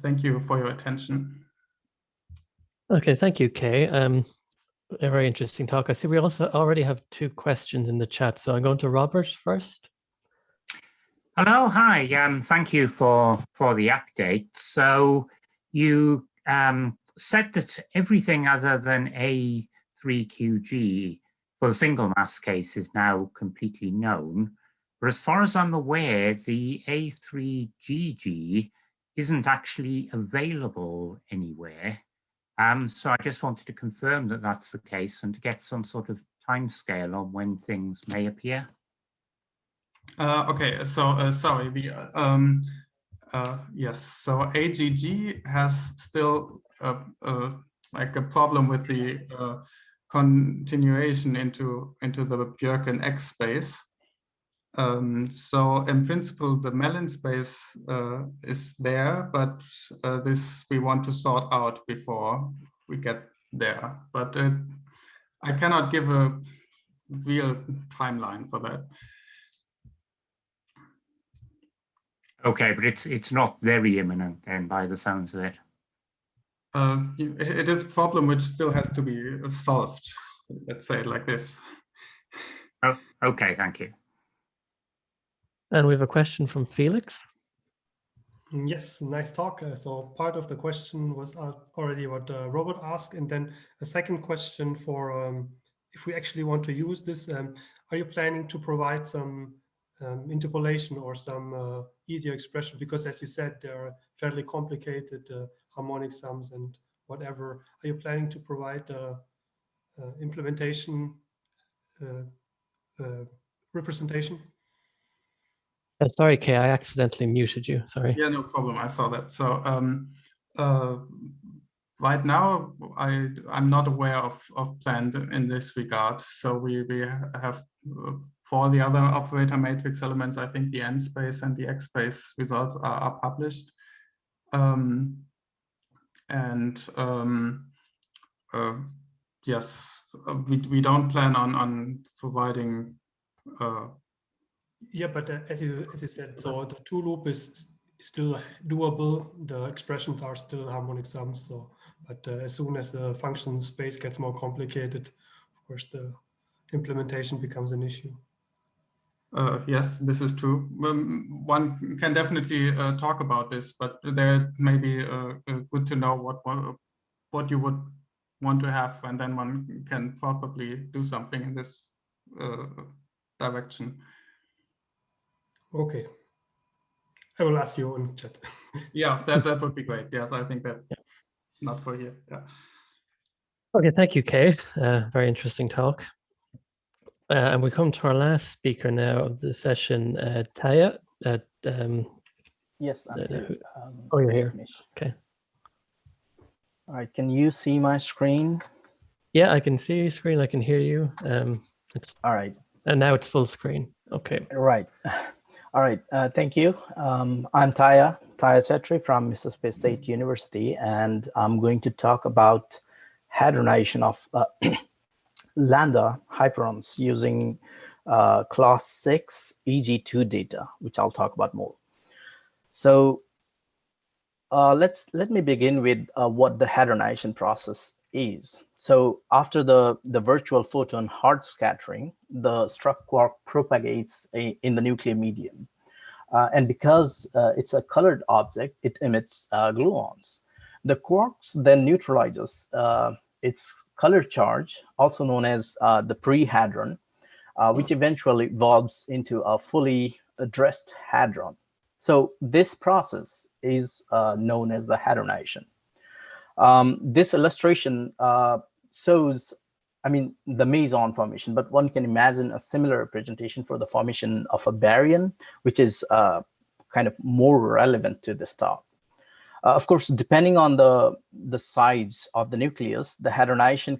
Thank you for your attention. Okay, thank you, Kay. A very interesting talk. I see we also already have 2 questions in the chat, so I'm going to Robert first. Hello, hi. Thank you for the update. So you said that everything other than A3QG for the single mass case is now completely known. But as far as I'm aware, the A3GG isn't actually available anywhere. So I just wanted to confirm that that's the case and to get some sort of timescale on when things may appear. Okay, so sorry, yes, so AGG has still like a problem with the continuation into the Bjerken X space. So in principle, the Mellin space is there, but this we want to sort out before we get there. But I cannot give a real timeline for that. Okay, but it's not very imminent then, by the sounds of it. It is a problem which still has to be solved. Let's say it like this. Oh, okay, thank you. And we have a question from Felix. Yes, nice talk. So part of the question was already what Robert asked, and then a second question for if we actually want to use this, are you planning to provide some interpolation or some easier expression? Because as you said, there are fairly complicated harmonic sums and whatever. Are you planning to provide implementation representation? Sorry, Kay, I accidentally muted you. Sorry. Yeah, no problem. I saw that. So right now, I'm not aware of plans in this regard. So we have for the other operator matrix elements, I think the N space and the X space results are published. Yes, we don't plan on providing. Yeah, but as you said, so the 2 loop is still doable. The expressions are still harmonic sums. So, but as soon as the function space gets more complicated, of course, the implementation becomes an issue. Yes, this is true. One can definitely talk about this, but there may be good to know what you would want to have, and then one can probably do something in this direction. Okay, I will ask you on chat. Yeah, that would be great. Yes, I think that not for here. Yeah. Okay, thank you, Kay. Very interesting talk. And we come to our last speaker now of the session, Taya. Yes, I'm here. Oh, you're here. Okay. All right, can you see my screen? Yeah, I can see your screen. I can hear you. It's all right. And now it's full screen. Okay. Right. All right. Thank you. I'm Taya Chetry from Mississippi State University, and I'm going to talk about hadronization of Lambda hyperons using class 6 EG2 data, which I'll talk about more. So let me begin with what the hadronization process is. So after the virtual photon hard scattering, the struck quark propagates in the nuclear medium. And because it's a colored object, it emits gluons. The quarks then neutralizes its color charge, also known as the pre-hadron, which eventually evolves into a fully addressed hadron. So this process is known as the hadronization. This illustration shows, the meson formation, but one can imagine a similar representation for the formation of a baryon, which is kind of more relevant to this talk. Of course, depending on the size of the nucleus, the hadronization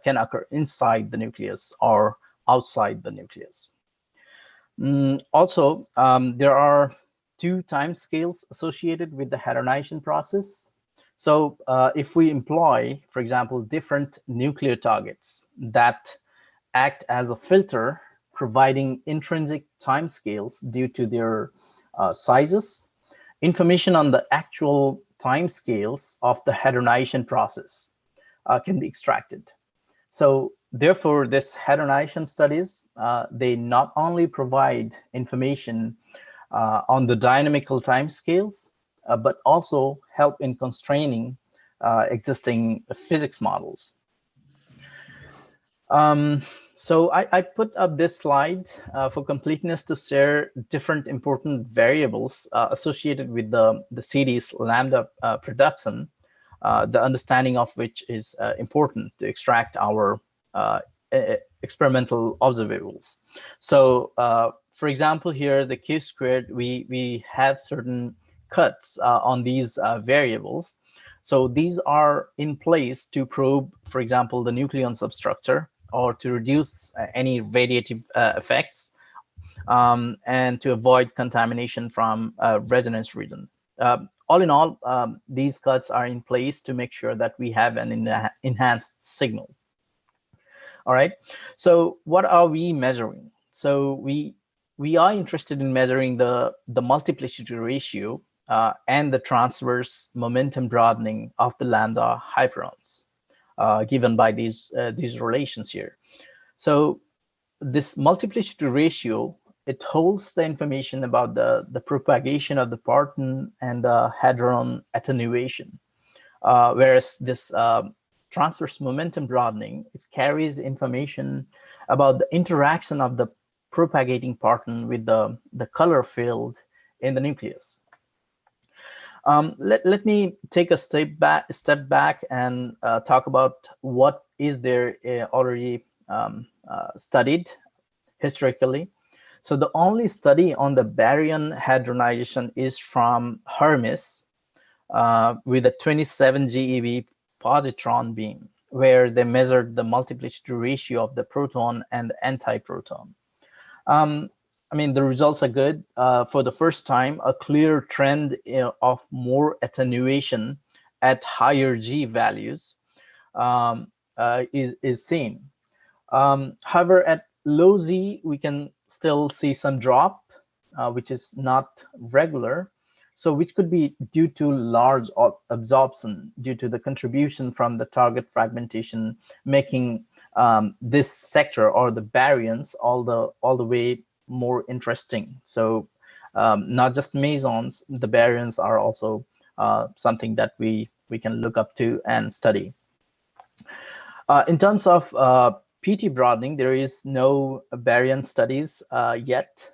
can occur inside the nucleus or outside the nucleus. Also, there are 2 time scales associated with the hadronization process. So if we employ, for example, different nuclear targets that act as a filter, providing intrinsic timescales due to their sizes, information on the actual timescales of the hadronization process can be extracted. So therefore, this hadronization studies, they not only provide information on the dynamical timescales, but also help in constraining existing physics models. So I put up this slide for completeness to share different important variables associated with the series Lambda production, the understanding of which is important to extract our experimental observables. So for example, here, the Q squared, we have certain cuts on these variables. So these are in place to probe, for example, the nucleon substructure, or to reduce any radiative effects, and to avoid contamination from resonance region. All in all, these cuts are in place to make sure that we have an enhanced signal. All right, so what are we measuring? So we are interested in measuring the multiplicity ratio and the transverse momentum broadening of the lambda hyperons given by these relations here. So this multiplicity ratio, it holds the information about the propagation of the parton and the hadron attenuation, whereas this transverse momentum broadening, it carries information about the interaction of the propagating parton with the color field in the nucleus. Let me take a step back and talk about what is there already studied historically. So the only study on the baryon hadronization is from Hermes with a 27 GeV positron beam, where they measured the multiplicity ratio of the proton and the antiproton. I mean, the results are good. For the first time, a clear trend of more attenuation at higher G values is seen. However, at low Z, we can still see some drop, which is not regular. So which could be due to large absorption due to the contribution from the target fragmentation, making this sector or the baryons all the way more interesting. So not just mesons, the baryons are also something that we can look up to and study. In terms of PT broadening, there is no baryon studies yet.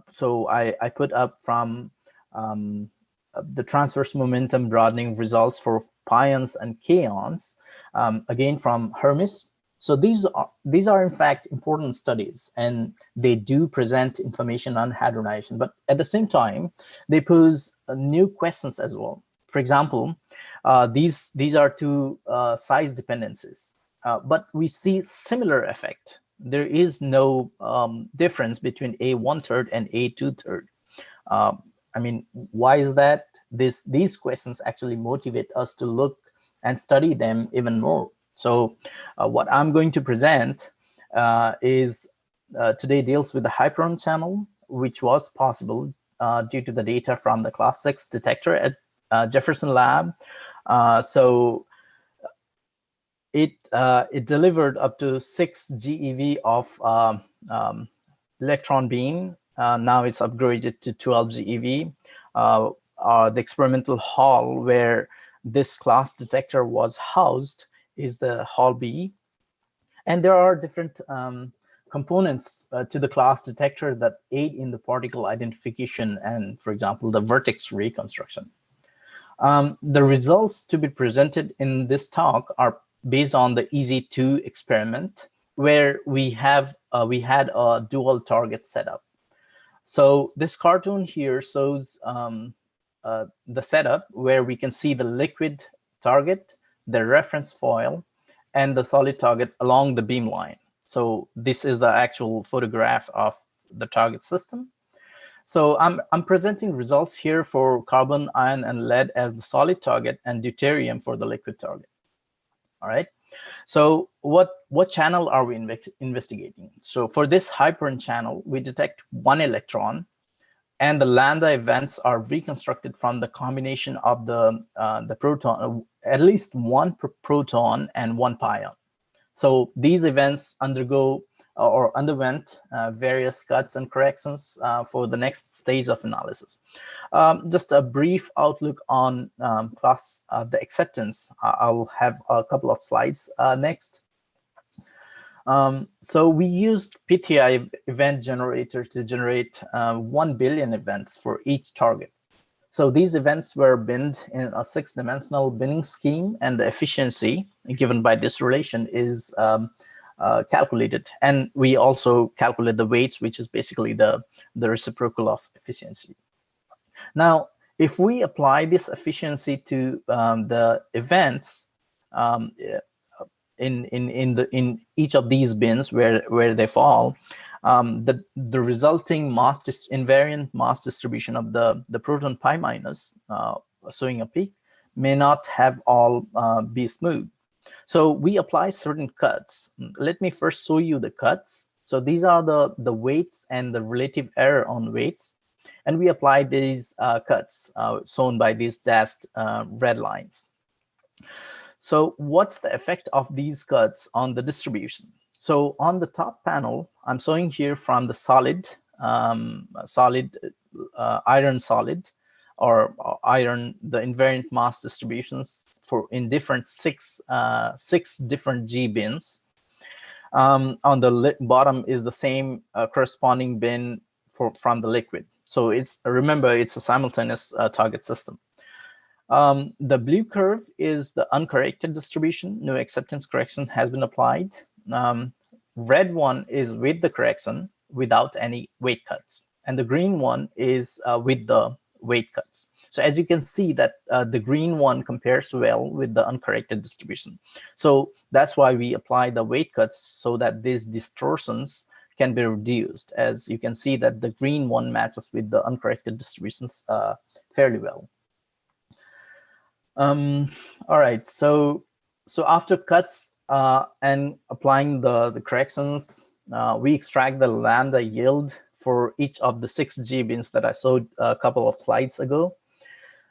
So I put up from the transverse momentum broadening results for pions and kaons, again from Hermes. So these are in fact important studies, and they do present information on hadronization, but at the same time, they pose new questions as well. For example, these are two size dependencies, but we see similar effect. There is no difference between A 1/3 and A 2/3. I mean, why is that? These questions actually motivate us to look and study them even more. So what I'm going to present is today deals with the Hyperon channel, which was possible due to the data from the class 6 detector at Jefferson Lab. So it delivered up to 6 GeV of electron beam. Now it's upgraded to 12 GeV. The experimental hall where this class detector was housed is the hall B. And there are different components to the class detector that aid in the particle identification and, for example, the vertex reconstruction. The results to be presented in this talk are based on the EZ2 experiment, where we had a dual target setup. So this cartoon here shows the setup where we can see the liquid target, the reference foil, and the solid target along the beam line. So this is the actual photograph of the target system. So I'm presenting results here for carbon, iron, and lead as the solid target and deuterium for the liquid target. All right. So what channel are we investigating? So for this hyperon channel, we detect one electron, and the lambda events are reconstructed from the combination of the proton, at least one proton and one pion. So these events undergo or underwent various cuts and corrections for the next stage of analysis. Just a brief outlook on the acceptance. I'll have a couple of slides next. So we used PTI event generator to generate 1 billion events for each target. So these events were binned in a 6-dimensional binning scheme, and the efficiency given by this relation is calculated. And we also calculate the weights, which is basically the reciprocal of efficiency. Now, if we apply this efficiency to the events in each of these bins where they fall, the resulting invariant mass distribution of the proton pi minus showing a peak may not have all be smooth. So we apply certain cuts. Let me first show you the cuts. So these are the weights and the relative error on weights. And we apply these cuts shown by these dashed red lines. So what's the effect of these cuts on the distribution? So on the top panel, I'm showing here from the solid, iron solid, or iron, the invariant mass distributions in different six different G bins. On the bottom is the same corresponding bin from the liquid. So remember, it's a simultaneous target system. The blue curve is the uncorrected distribution. No acceptance correction has been applied. Red one is with the correction without any weight cuts. And the green one is with the weight cuts. So as you can see that the green one compares well with the uncorrected distribution. So that's why we apply the weight cuts so that these distortions can be reduced. As you can see that the green one matches with the uncorrected distributions fairly well. All right, so after cuts and applying the corrections, we extract the lambda yield for each of the 6 G bins that I showed a couple of slides ago.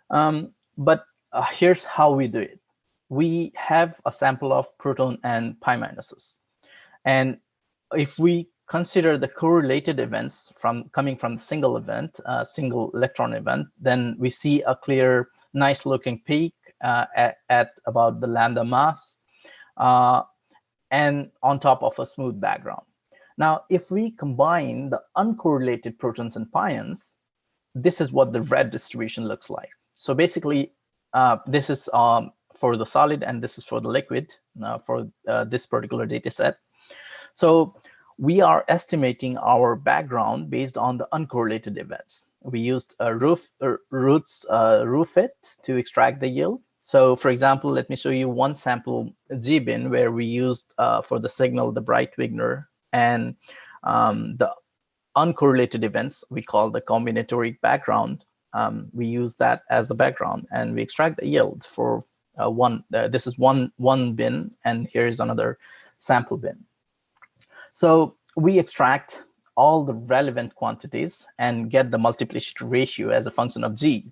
But here's how we do it. We have a sample of proton and pi minuses. And if we consider the correlated events coming from the single event, single electron event, then we see a clear, nice looking peak at about the lambda mass and on top of a smooth background. Now, if we combine the uncorrelated protons and pions, this is what the red distribution looks like. So basically, this is for the solid and this is for the liquid for this particular data set. So we are estimating our background based on the uncorrelated events. We used a root-fit to extract the yield. So for example, let me show you one sample G bin where we used for the signal, the Bright-Wigner, and the uncorrelated events we call the combinatoric background. We use that as the background and we extract the yield for this is one bin, and here is another sample bin. So we extract all the relevant quantities and get the multiplicity ratio as a function of G,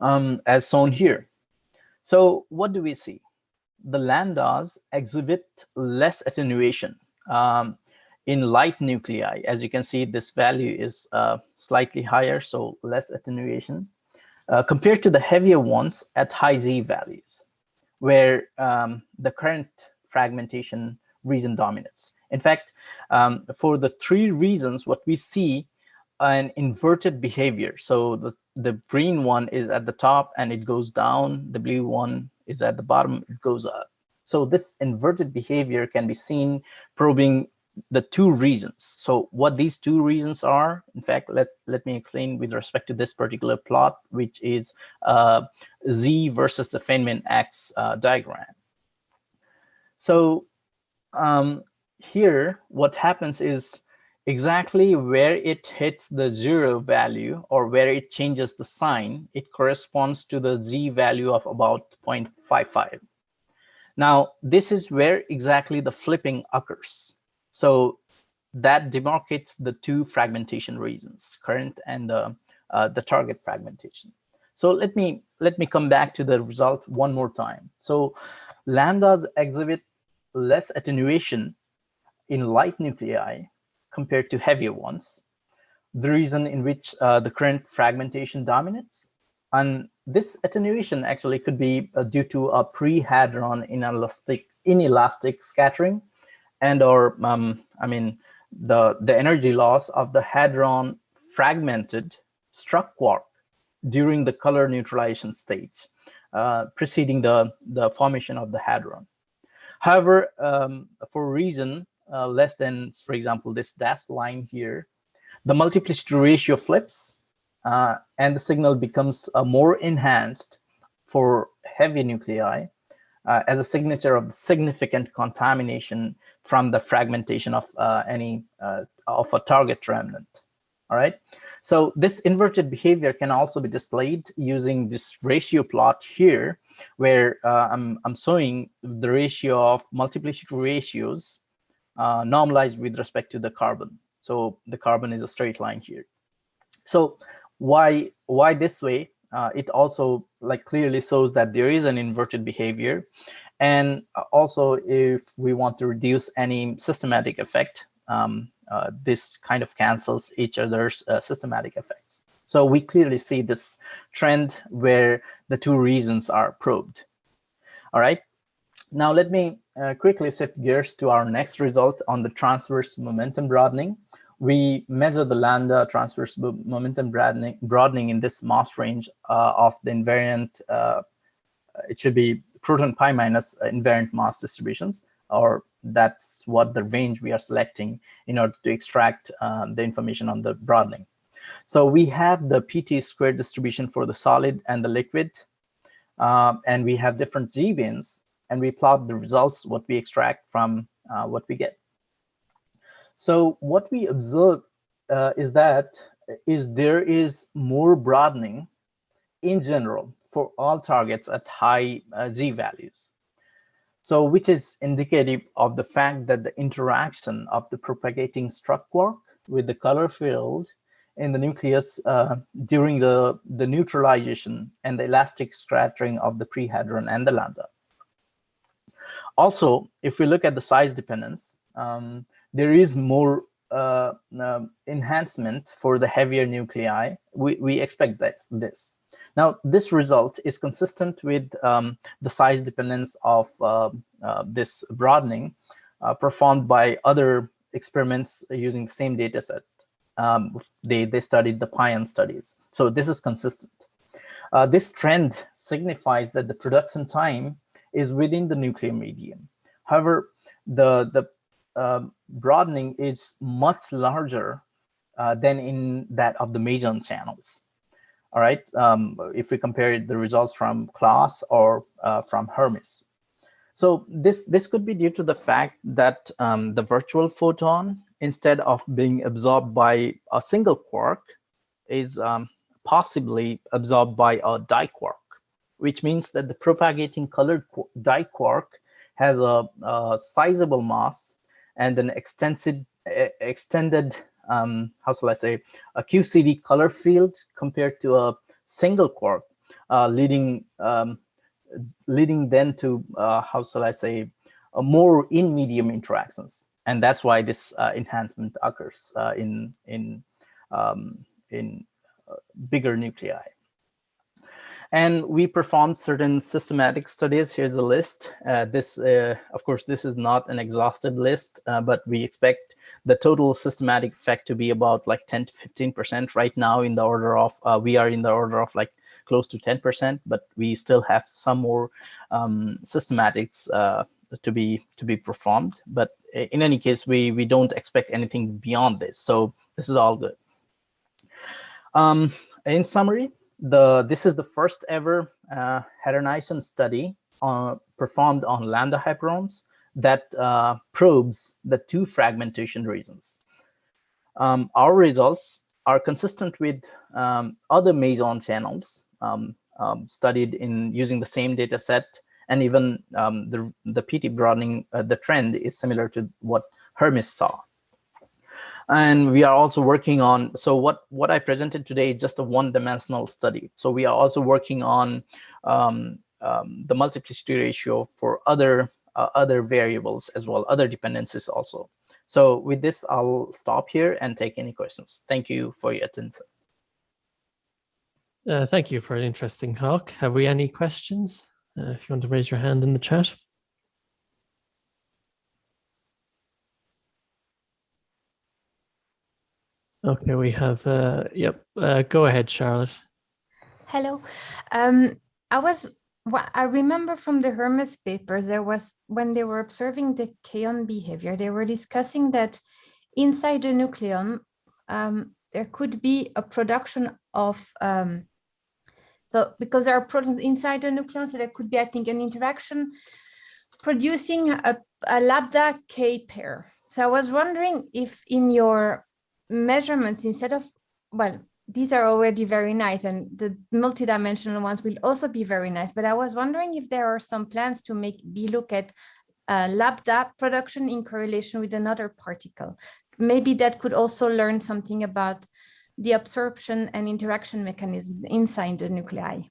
as shown here. So what do we see? The lambdas exhibit less attenuation in light nuclei. As you can see, this value is slightly higher, so less attenuation compared to the heavier ones at high Z values, where the current fragmentation region dominates. In fact, for the 3 reasons, what we see an inverted behavior. So the green one is at the top and it goes down. The blue one is at the bottom, it goes up. So this inverted behavior can be seen probing the 2 regions. So what these 2 regions are, in fact, let me explain with respect to this particular plot, which is Z versus the Feynman X diagram. So here, what happens is exactly where it hits the 0 value or where it changes the sign, it corresponds to the Z value of about 0.55. Now, this is where exactly the flipping occurs. So that demarcates the two fragmentation regions, current and the target fragmentation. So let me come back to the result one more time. So lambdas exhibit less attenuation in light nuclei compared to heavier ones, the reason in which the current fragmentation dominates. And this attenuation actually could be due to a pre-hadron inelastic scattering, and or I mean the energy loss of the hadron fragmented struck quark during the color neutralization stage preceding the formation of the hadron. However, for a reason less than, for example, this dashed line here, the multiplicity ratio flips and the signal becomes more enhanced for heavy nuclei as a signature of significant contamination from the fragmentation of of a target remnant. All right. So this inverted behavior can also be displayed using this ratio plot here, where I'm showing the ratio of multiplicity ratios normalized with respect to the carbon. So the carbon is a straight line here. So why this way? It also like clearly shows that there is an inverted behavior. And also, if we want to reduce any systematic effect, this kind of cancels each other's systematic effects. So we clearly see this trend where the two reasons are probed. All right. Now let me quickly shift gears to our next result on the transverse momentum broadening. We measure the lambda transverse momentum broadening in this mass range of the invariant. It should be proton pi minus invariant mass distributions, or that's what the range we are selecting in order to extract the information on the broadening. So we have the PT squared distribution for the solid and the liquid, and we have different G-bins, and we plot the results, what we extract from what we get. So what we observe is that there is more broadening in general for all targets at high G values. So which is indicative of the fact that the interaction of the propagating struck quark with the color field in the nucleus during the neutralization and the elastic scattering of the pre-hadron and the lambda. Also, if we look at the size dependence, there is more enhancement for the heavier nuclei. We expect this. Now, this result is consistent with the size dependence of this broadening performed by other experiments using the same data set. They studied the pion studies. So this is consistent. This trend signifies that the production time is within the nuclear medium. However, the broadening is much larger than in that of the meson channels. All right, if we compare the results from class or from Hermes. So this could be due to the fact that the virtual photon, instead of being absorbed by a single quark, is possibly absorbed by a diquark, which means that the propagating colored diquark has a sizable mass and an extended how shall I say, a QCD color field compared to a single quark, leading then to how shall I say, more in medium interactions, and that's why this enhancement occurs in bigger nuclei. And we performed certain systematic studies. Here's a list. Of course, this is not an exhaustive list, but we expect the total systematic effect to be about like 10 to 15%. Right now, in the order of we are in the order of like close to 10%, but we still have some more systematics to be performed. But in any case, we don't expect anything beyond this. So this is all good. In summary, this is the first ever hadronization study performed on lambda hyperons that probes the two fragmentation regions. Our results are consistent with other meson channels studied in using the same data set, and even the PT broadening, the trend is similar to what Hermes saw. And we are also working on, so what I presented today is just a one-dimensional study. So we are also working on the multiplicity ratio for other variables as well, other dependencies also. So with this, I'll stop here and take any questions. Thank you for your attention. Thank you for an interesting talk. Have we any questions? If you want to raise your hand in the chat. Okay, we have, go ahead, Charlotte. Hello. I remember from the Hermes papers, there was, when they were observing the kaon behavior, they were discussing that inside the nucleon, there could be a production of, so because there are protons inside the nucleon, so there could be, I think, an interaction producing a lambda K pair. So I was wondering if in your measurements, instead of, well, these are already very nice, and the multidimensional ones will also be very nice. But I was wondering if there are some plans to look at lambda production in correlation with another particle. Maybe that could also learn something about the absorption and interaction mechanism inside the nuclei.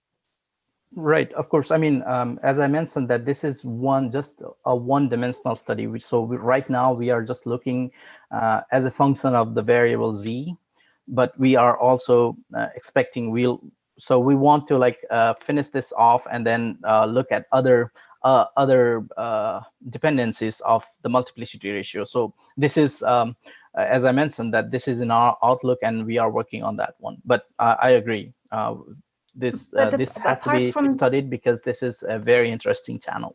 Right, of course. I mean, as I mentioned, that this is just a one-dimensional study. Right now we are just looking as a function of the variable z. But we are also expecting we want to finish this off and then look at other dependencies of the multiplicity ratio. So this is, as I mentioned, that this is in our outlook, and we are working on that one. But I agree, this has to be studied because this is a very interesting channel.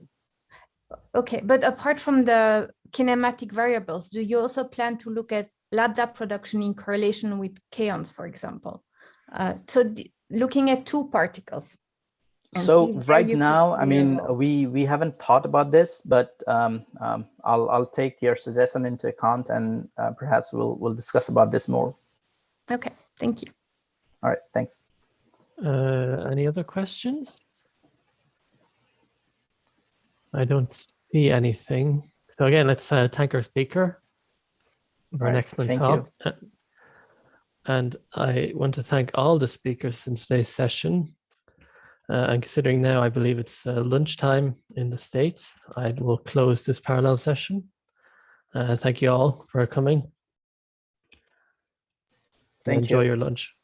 Okay, but apart from the kinematic variables, do you also plan to look at lambda production in correlation with kaons, for example? Looking at two particles. So right now, I mean, we haven't thought about this, but I'll take your suggestion into account, and perhaps we'll discuss about this more. Okay, thank you. All right, thanks. Any other questions? I don't see anything. So again, let's thank our speaker for an excellent talk. And I want to thank all the speakers in today's session. And considering now, I believe it's lunchtime in the States, I will close this parallel session. Thank you all for coming. Thank you. Enjoy your lunch.